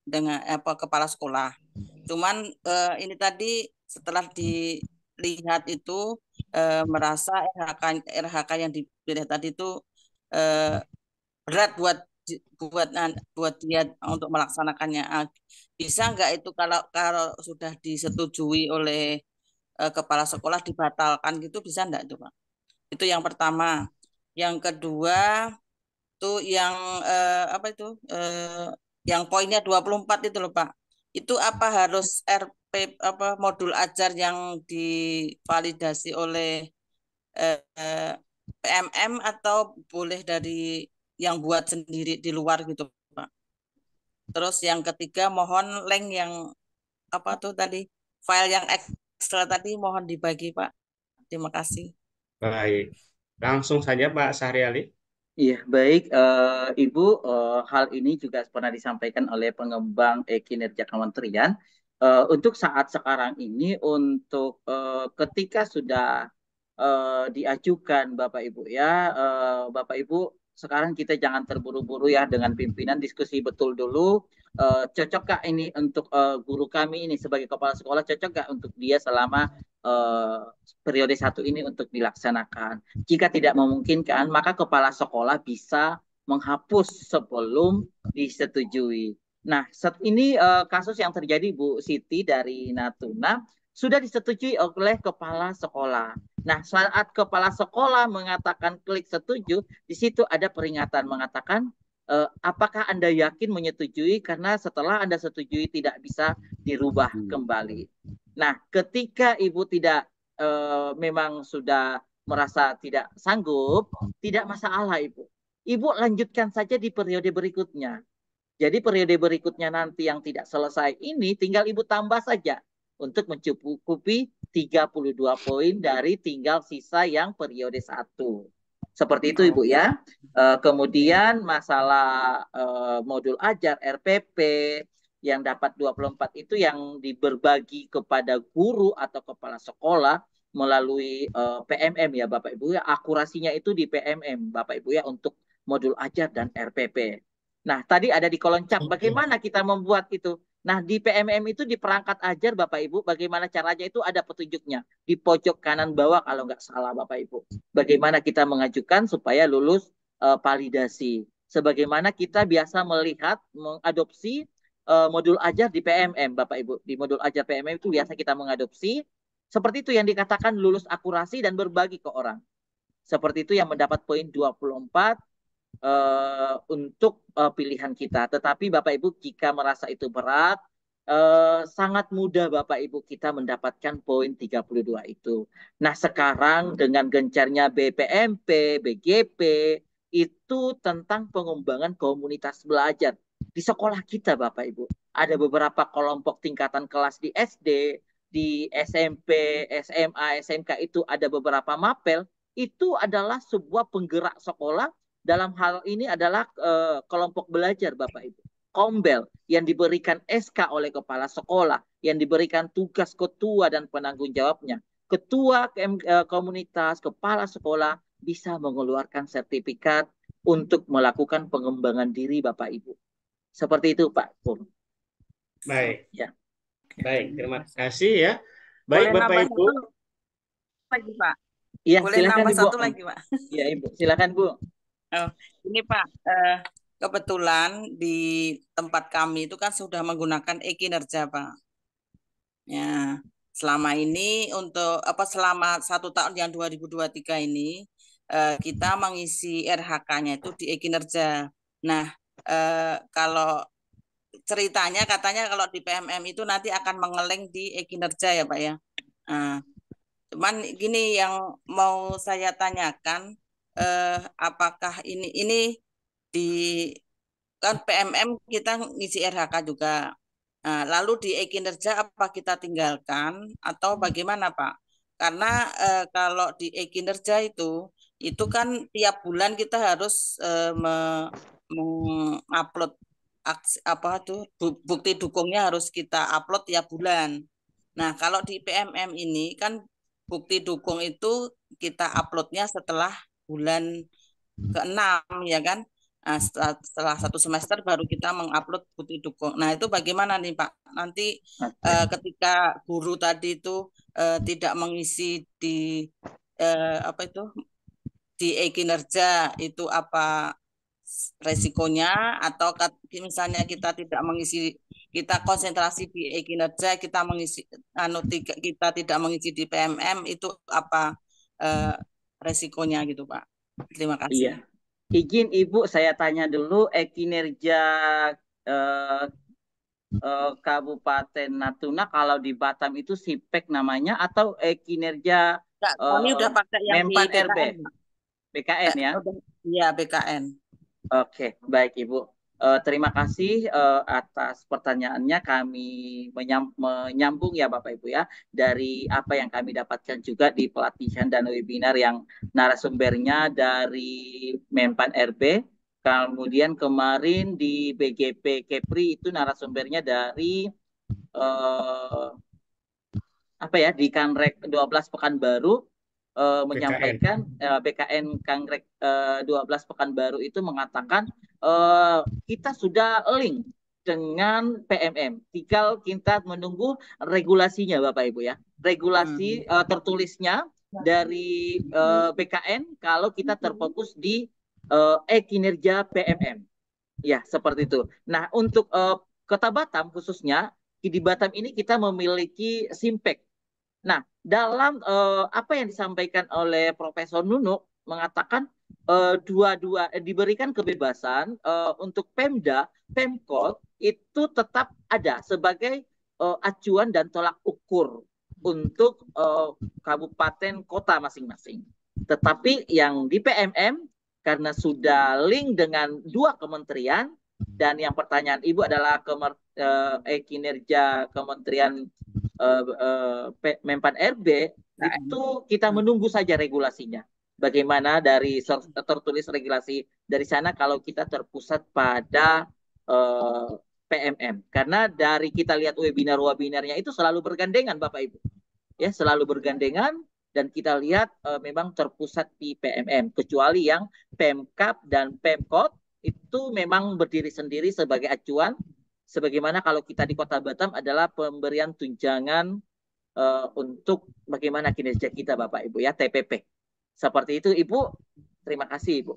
dengan kepala sekolah. Cuman ini tadi setelah dilihat itu merasa RHK yang dipilih tadi itu berat buat dia untuk melaksanakannya. Bisa nggak itu kalau sudah disetujui oleh kepala sekolah dibatalkan gitu, bisa nggak itu, Pak? Itu yang pertama. Yang kedua tuh yang apa itu? Yang poinnya 24 itu loh, Pak. Itu apa harus modul ajar yang divalidasi oleh PMM atau boleh dari yang buat sendiri di luar gitu, Pak. Terus yang ketiga mohon link yang apa tuh tadi, file yang Excel tadi mohon dibagi, Pak. Terima kasih. Baik. Langsung saja Pak Sahriali. Iya, baik. Ibu, hal ini juga pernah disampaikan oleh pengembang kinerja kementerian. Untuk saat sekarang ini, untuk ketika sudah diajukan Bapak Ibu ya, Bapak Ibu sekarang kita jangan terburu-buru ya dengan pimpinan, diskusi betul dulu. Cocok gak ini untuk guru kami ini sebagai kepala sekolah, cocok gak untuk dia selama periode 1 ini untuk dilaksanakan. Jika tidak memungkinkan, maka kepala sekolah bisa menghapus sebelum disetujui. Nah, ini kasus yang terjadi Bu Siti dari Natuna sudah disetujui oleh kepala sekolah. Nah, saat kepala sekolah mengatakan klik setuju, di situ ada peringatan mengatakan apakah Anda yakin menyetujui, karena setelah Anda setujui tidak bisa dirubah kembali. Nah, ketika Ibu tidak memang sudah merasa tidak sanggup, tidak masalah Ibu. Ibu lanjutkan saja di periode berikutnya. Jadi periode berikutnya nanti yang tidak selesai ini tinggal Ibu tambah saja untuk mencukupi 32 poin dari tinggal sisa yang periode 1. Seperti itu Ibu ya. Kemudian masalah modul ajar RPP yang dapat 24 itu yang berbagi kepada guru atau kepala sekolah melalui PMM ya Bapak Ibu ya. Akurasinya itu di PMM Bapak Ibu ya untuk modul ajar dan RPP. Nah, tadi ada di kolom chat bagaimana kita membuat itu. Nah, di PMM itu di perangkat ajar Bapak Ibu, bagaimana caranya itu ada petunjuknya. Di pojok kanan bawah kalau nggak salah Bapak Ibu. Bagaimana kita mengajukan supaya lulus validasi. Sebagaimana kita biasa melihat, mengadopsi modul ajar di PMM Bapak Ibu. Di modul ajar PMM itu biasa kita mengadopsi. Seperti itu yang dikatakan lulus akurasi dan berbagi ke orang. Seperti itu yang mendapat poin 24. Untuk pilihan kita. Tetapi Bapak Ibu jika merasa itu berat, sangat mudah Bapak Ibu kita mendapatkan poin 32 itu. Nah sekarang dengan gencarnya BPMP, BGP, itu tentang pengembangan komunitas belajar. Di sekolah kita Bapak Ibu, ada beberapa kelompok tingkatan kelas di SD, di SMP, SMA, SMK itu ada beberapa mapel, itu adalah sebuah penggerak sekolah. Dalam hal ini adalah kelompok belajar Bapak Ibu. Kombel yang diberikan SK oleh kepala sekolah, yang diberikan tugas ketua dan penanggung jawabnya. Ketua komunitas, kepala sekolah bisa mengeluarkan sertifikat untuk melakukan pengembangan diri Bapak Ibu. Seperti itu Pak. Baik. Ya. Baik, terima kasih ya. Baik Boleh Bapak Ibu. Lagi Pak. Iya, Boleh silakan nambah Ibu. satu lagi Pak. Iya Ibu, silakan Bu. Oh, ini Pak, kebetulan di tempat kami itu kan sudah menggunakan e-kinerja Pak. Ya, selama ini selama 1 tahun yang 2023 ini kita mengisi RH-nya itu di e-kinerja. Nah, kalau ceritanya katanya kalau di PMM itu nanti akan mengeleng di e-kinerja ya Pak ya. Nah, cuman gini yang mau saya tanyakan, apakah ini di kan PMM kita ngisi RHK juga. Nah, lalu di e-kinerja apa kita tinggalkan atau bagaimana Pak? Karena kalau di e-kinerja itu itu kan tiap bulan kita harus mengupload bukti dukungnya harus kita upload tiap bulan. Nah, kalau di PMM ini kan bukti dukung itu kita uploadnya setelah bulan ke-6 ya kan. Nah, setelah 1 semester baru kita mengupload bukti dukung. Nah, itu bagaimana nih Pak? Nanti ketika guru tadi itu tidak mengisi di di e-kinerja itu apa resikonya, atau misalnya kita tidak mengisi, kita konsentrasi di e-kinerja, kita mengisi kita tidak mengisi di PMM, itu apa resikonya gitu Pak? Terima kasih. Iya. Izin Ibu saya tanya dulu, kinerja Kabupaten Natuna kalau di Batam itu SIPEK namanya atau kinerja kami udah pakai yang Mempan di RB? BKN ya? Iya, BKN. Oke, baik Ibu. Terima kasih atas pertanyaannya. Kami menyambung ya Bapak Ibu ya dari apa yang kami dapatkan juga di pelatihan dan webinar yang narasumbernya dari Mempan RB. Kemudian kemarin di BGP Kepri itu narasumbernya dari di Kangrek 12 Pekanbaru menyampaikan BKN Kangrek 12 Pekanbaru itu mengatakan kita sudah link dengan PMM, tinggal kita menunggu regulasinya Bapak Ibu ya, regulasi tertulisnya dari BKN kalau kita terfokus di kinerja PMM ya, seperti itu. Nah, untuk Kota Batam khususnya di Batam ini kita memiliki SIMPEK. Nah, dalam apa yang disampaikan oleh Profesor Nunuk mengatakan diberikan kebebasan untuk Pemda, Pemkot itu tetap ada sebagai acuan dan tolak ukur untuk kabupaten kota masing-masing. Tetapi yang di PMM karena sudah link dengan 2 kementerian, dan yang pertanyaan Ibu adalah kinerja Kementerian Mempan RB, itu kita menunggu saja regulasinya. Bagaimana dari tertulis regulasi dari sana kalau kita terpusat pada PMM. Karena dari kita lihat webinar-webinarnya itu selalu bergandengan Bapak Ibu. Ya, selalu bergandengan dan kita lihat memang terpusat di PMM. Kecuali yang Pemkab dan Pemkot itu memang berdiri sendiri sebagai acuan. Sebagaimana kalau kita di Kota Batam adalah pemberian tunjangan untuk bagaimana kinerja kita Bapak Ibu ya, TPP. Seperti itu Ibu. Terima kasih Ibu.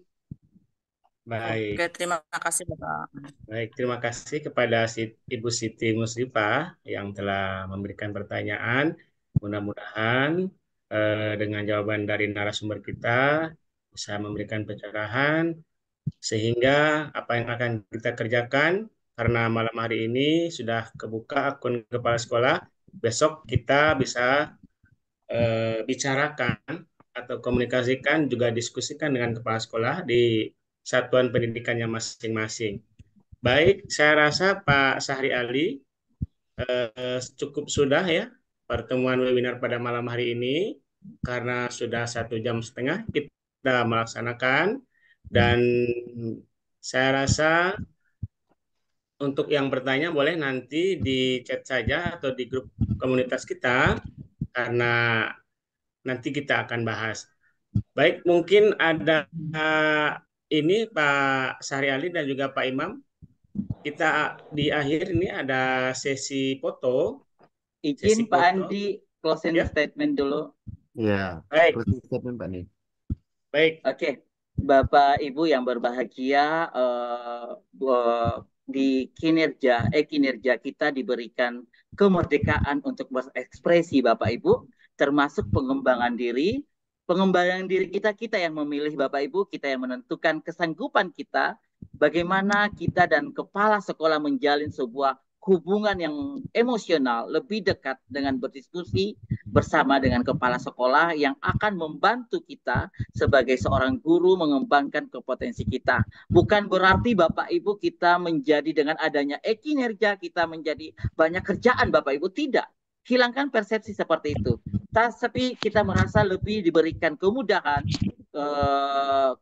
Baik. Oke, terima kasih Bapak. Baik, terima kasih kepada Ibu Siti Musrifah yang telah memberikan pertanyaan. Mudah-mudahan dengan jawaban dari narasumber kita bisa memberikan pencerahan sehingga apa yang akan kita kerjakan, karena malam hari ini sudah kebuka akun kepala sekolah, besok kita bisa bicarakan atau komunikasikan, juga diskusikan dengan kepala sekolah di satuan pendidikannya masing-masing. Baik, saya rasa Pak Sahri Ali cukup sudah ya pertemuan webinar pada malam hari ini, karena sudah 1,5 jam kita melaksanakan, dan saya rasa untuk yang bertanya boleh nanti di chat saja atau di grup komunitas kita, karena nanti kita akan bahas. Baik, mungkin ada ini Pak Sahri Ali dan juga Pak Imam. Kita di akhir ini ada sesi foto. Izin Pak Andi closing statement dulu. Ya, baik. Closing statement Pak Andi. Baik. Oke, Bapak Ibu yang berbahagia, di kinerja kita diberikan kemerdekaan untuk berekspresi Bapak Ibu, termasuk pengembangan diri. Pengembangan diri kita yang memilih Bapak Ibu, kita yang menentukan kesanggupan kita, bagaimana kita dan kepala sekolah menjalin sebuah hubungan yang emosional lebih dekat dengan berdiskusi bersama dengan kepala sekolah yang akan membantu kita sebagai seorang guru mengembangkan kompetensi kita. Bukan berarti Bapak Ibu kita menjadi dengan adanya kinerja kita menjadi banyak kerjaan Bapak Ibu, tidak. Hilangkan persepsi seperti itu. Tapi kita merasa lebih diberikan kemudahan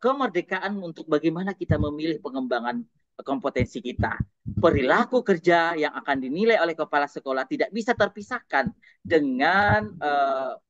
kemerdekaan untuk bagaimana kita memilih pengembangan kompetensi kita. Perilaku kerja yang akan dinilai oleh kepala sekolah tidak bisa terpisahkan dengan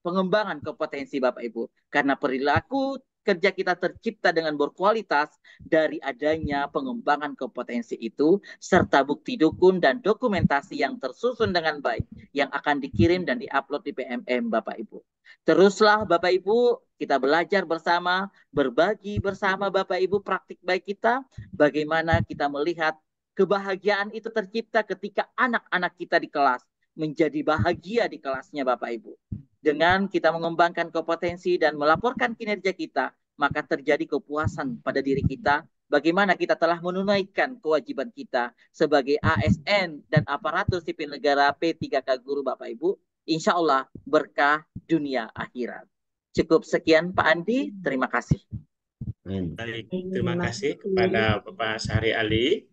pengembangan kompetensi Bapak Ibu. Karena perilaku kerja kita tercipta dengan berkualitas dari adanya pengembangan kompetensi itu, serta bukti dukun dan dokumentasi yang tersusun dengan baik, yang akan dikirim dan diupload di PMM Bapak Ibu. Teruslah Bapak Ibu, kita belajar bersama, berbagi bersama Bapak Ibu praktik baik kita, bagaimana kita melihat kebahagiaan itu tercipta ketika anak-anak kita di kelas menjadi bahagia di kelasnya Bapak Ibu. Dengan kita mengembangkan kompetensi dan melaporkan kinerja kita, maka terjadi kepuasan pada diri kita, bagaimana kita telah menunaikan kewajiban kita sebagai ASN dan aparatur sipil negara P3K Guru Bapak Ibu, insya Allah berkah dunia akhirat. Cukup sekian Pak Andi, terima kasih. Baik, terima kasih kepada Bapak Syahri Ali.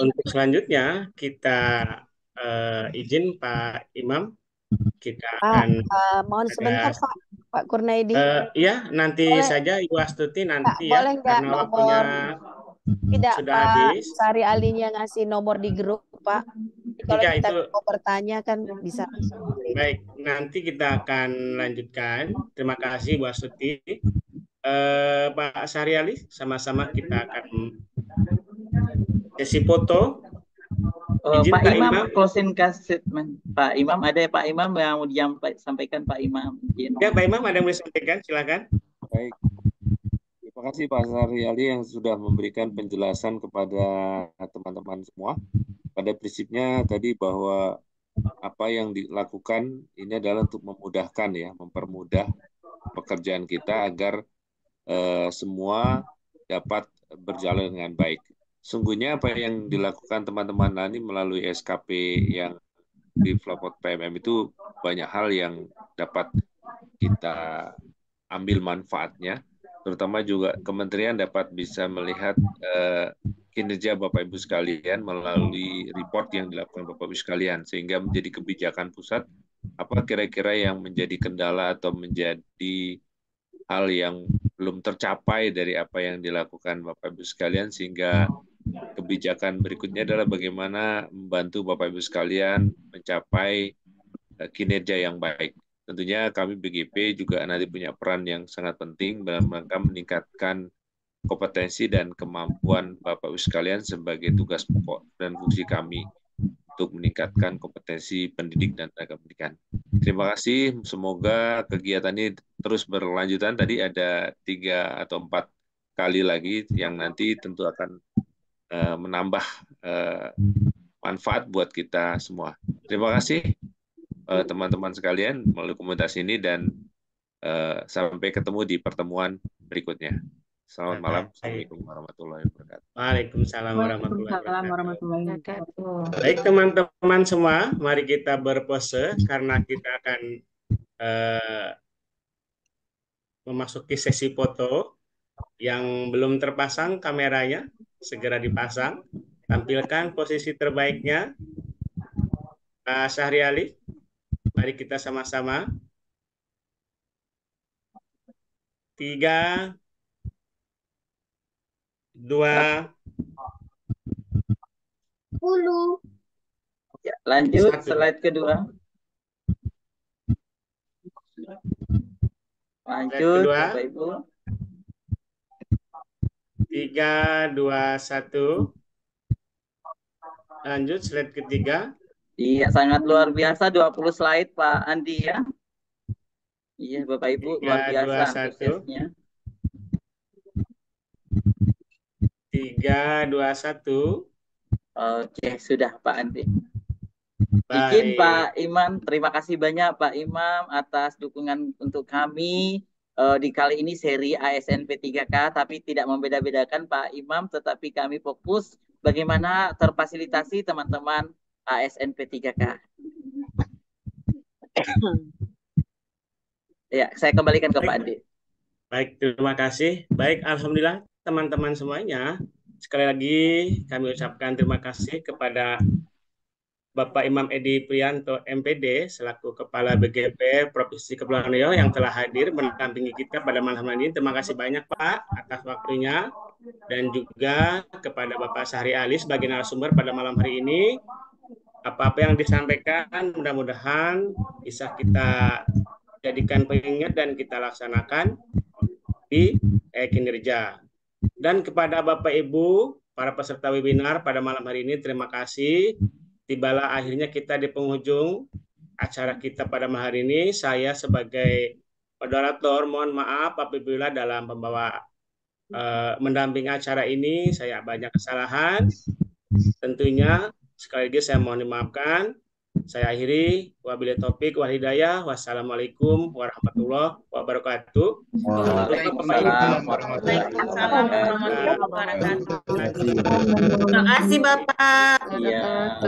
Untuk selanjutnya kita izin Pak Imam, kita akan mohon sebentar Pak Kurnaidi. Ya, nanti boleh, saja Ibu Astuti nanti boleh ya, nggak karena nomor waktunya tidak sudah Pak habis. Sari Alinya ngasih nomor di grup Pak. Jadi kalau Jika kita itu mau bertanya kan bisa langsung. baik, nanti kita akan lanjutkan. Terima kasih Bu Astuti. Pak Syahri Ali, sama-sama kita akan sesi foto. Izin Pak Pak Imam, Imam. closing statement. Pak Imam, ada ya Pak Imam yang mau disampaikan Pak Imam? Ya Pak Imam, ada yang mau disampaikan? Silakan. Baik. Terima kasih Pak Syahri Ali yang sudah memberikan penjelasan kepada teman-teman semua. Pada prinsipnya tadi bahwa apa yang dilakukan ini adalah untuk memudahkan ya, mempermudah pekerjaan kita agar semua dapat berjalan dengan baik. Sungguhnya apa yang dilakukan teman-teman Nani melalui SKP yang di Flopot PMM itu banyak hal yang dapat kita ambil manfaatnya, terutama juga kementerian dapat bisa melihat kinerja Bapak Ibu sekalian melalui report yang dilakukan Bapak Ibu sekalian, sehingga menjadi kebijakan pusat apa kira-kira yang menjadi kendala atau menjadi hal yang belum tercapai dari apa yang dilakukan Bapak Ibu sekalian, sehingga kebijakan berikutnya adalah bagaimana membantu Bapak Ibu sekalian mencapai kinerja yang baik. Tentunya kami BGP juga nanti punya peran yang sangat penting dalam rangka meningkatkan kompetensi dan kemampuan Bapak Ibu sekalian sebagai tugas pokok dan fungsi kami untuk meningkatkan kompetensi pendidik dan tenaga pendidikan. Terima kasih, semoga kegiatan ini terus berlanjutan. Tadi ada 3 atau 4 kali lagi yang nanti tentu akan menambah manfaat buat kita semua. Terima kasih teman-teman sekalian melalui komunitas ini, dan sampai ketemu di pertemuan berikutnya. Selamat malam. Assalamualaikum warahmatullahi wabarakatuh. Waalaikumsalam warahmatullahi warahmatullahi wabarakatuh. Baik teman-teman semua, mari kita berpose karena kita akan memasuki sesi foto. Yang belum terpasang kameranya segera dipasang. Tampilkan posisi terbaiknya. Pak Syahri Ali, mari kita sama-sama. 3, 2, 10. Ya, lanjut 1. slide kedua. Lanjut Bapak Ibu. 3, 2, 1. Lanjut slide ketiga. Iya, sangat luar biasa 20 slide Pak Andi ya. Iya Bapak Ibu, 3, luar biasa 2, 1. antusiasnya. 3, 2, 1. Oke, sudah Pak Andi. Baik. Izin Pak Imam, terima kasih banyak Pak Imam atas dukungan untuk kami di kali ini seri ASN P3K, tapi tidak membeda-bedakan Pak Imam, tetapi kami fokus bagaimana terfasilitasi teman-teman ASN P3K. Ya, saya kembalikan ke Pak Andi. Baik, terima kasih. Baik, alhamdulillah teman-teman semuanya. Sekali lagi kami ucapkan terima kasih kepada Bapak Imam Edi Prianto MPD selaku Kepala BGP Provinsi Kepulauan Riau yang telah hadir mendampingi kita pada malam hari ini. Terima kasih banyak Pak atas waktunya, dan juga kepada Bapak Syahri Ali sebagai narasumber pada malam hari ini. Apa-apa yang disampaikan mudah-mudahan bisa kita jadikan pengingat dan kita laksanakan di kinerja. Dan kepada Bapak Ibu para peserta webinar pada malam hari ini, terima kasih. Tibalah akhirnya kita di penghujung acara kita pada malam hari ini. Saya sebagai moderator mohon maaf apabila dalam mendampingi acara ini saya banyak kesalahan. Tentunya sekali lagi saya mohon dimaafkan. Saya akhiri, wabillahi taufik wal hidayah. Wassalamualaikum warahmatullahi wabarakatuh. Waalaikumsalam warahmatullahi wabarakatuh. Terima kasih Bapak. Iya.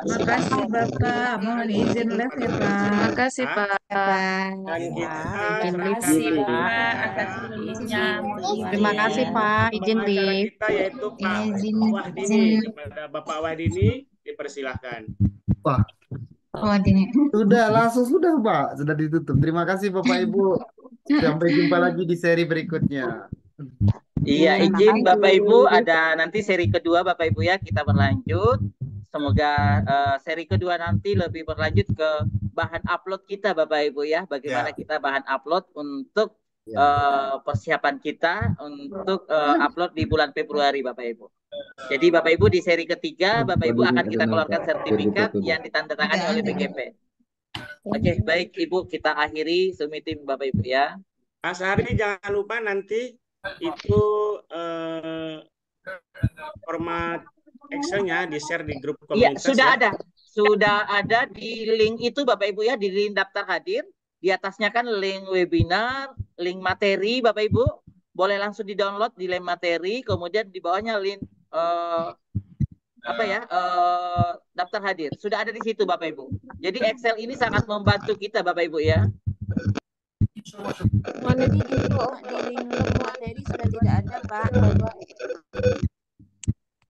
Terima kasih Bapak. Mohon izin live ya Pak. Terima kasih Pak. Terima kasih Bapak atas rilisnya. Terima kasih Pak. Izin live. Kita yaitu Pak Wahdini. Kepada Bapak Wahdini dipersilahkan. Wah, sudah Pak, sudah ditutup. Terima kasih Bapak Ibu. Sampai jumpa lagi di seri berikutnya. Iya, izin Bapak Ibu, ada nanti seri kedua Bapak Ibu ya, kita berlanjut. Semoga seri kedua nanti lebih berlanjut ke bahan upload kita Bapak Ibu ya. Bagaimana kita bahan upload untuk persiapan kita untuk upload di bulan Februari Bapak Ibu. Jadi Bapak Ibu di seri ketiga Bapak Ibu akan kita keluarkan sertifikat yang ditandatangani oleh BGP. Oke, baik Ibu, kita akhiri Zoom meeting Bapak Ibu ya. Mas Hari jangan lupa nanti itu format Excel-nya di-share di grup Iya, komunitas. sudah ada di link itu Bapak Ibu ya, di link daftar hadir. Di atasnya kan link webinar, link materi Bapak Ibu. Boleh langsung di-download di link materi, kemudian di bawahnya link daftar hadir. Sudah ada di situ Bapak Ibu. Jadi Excel ini sangat membantu kita Bapak Ibu ya. Mana di link materi sudah tidak ada Pak.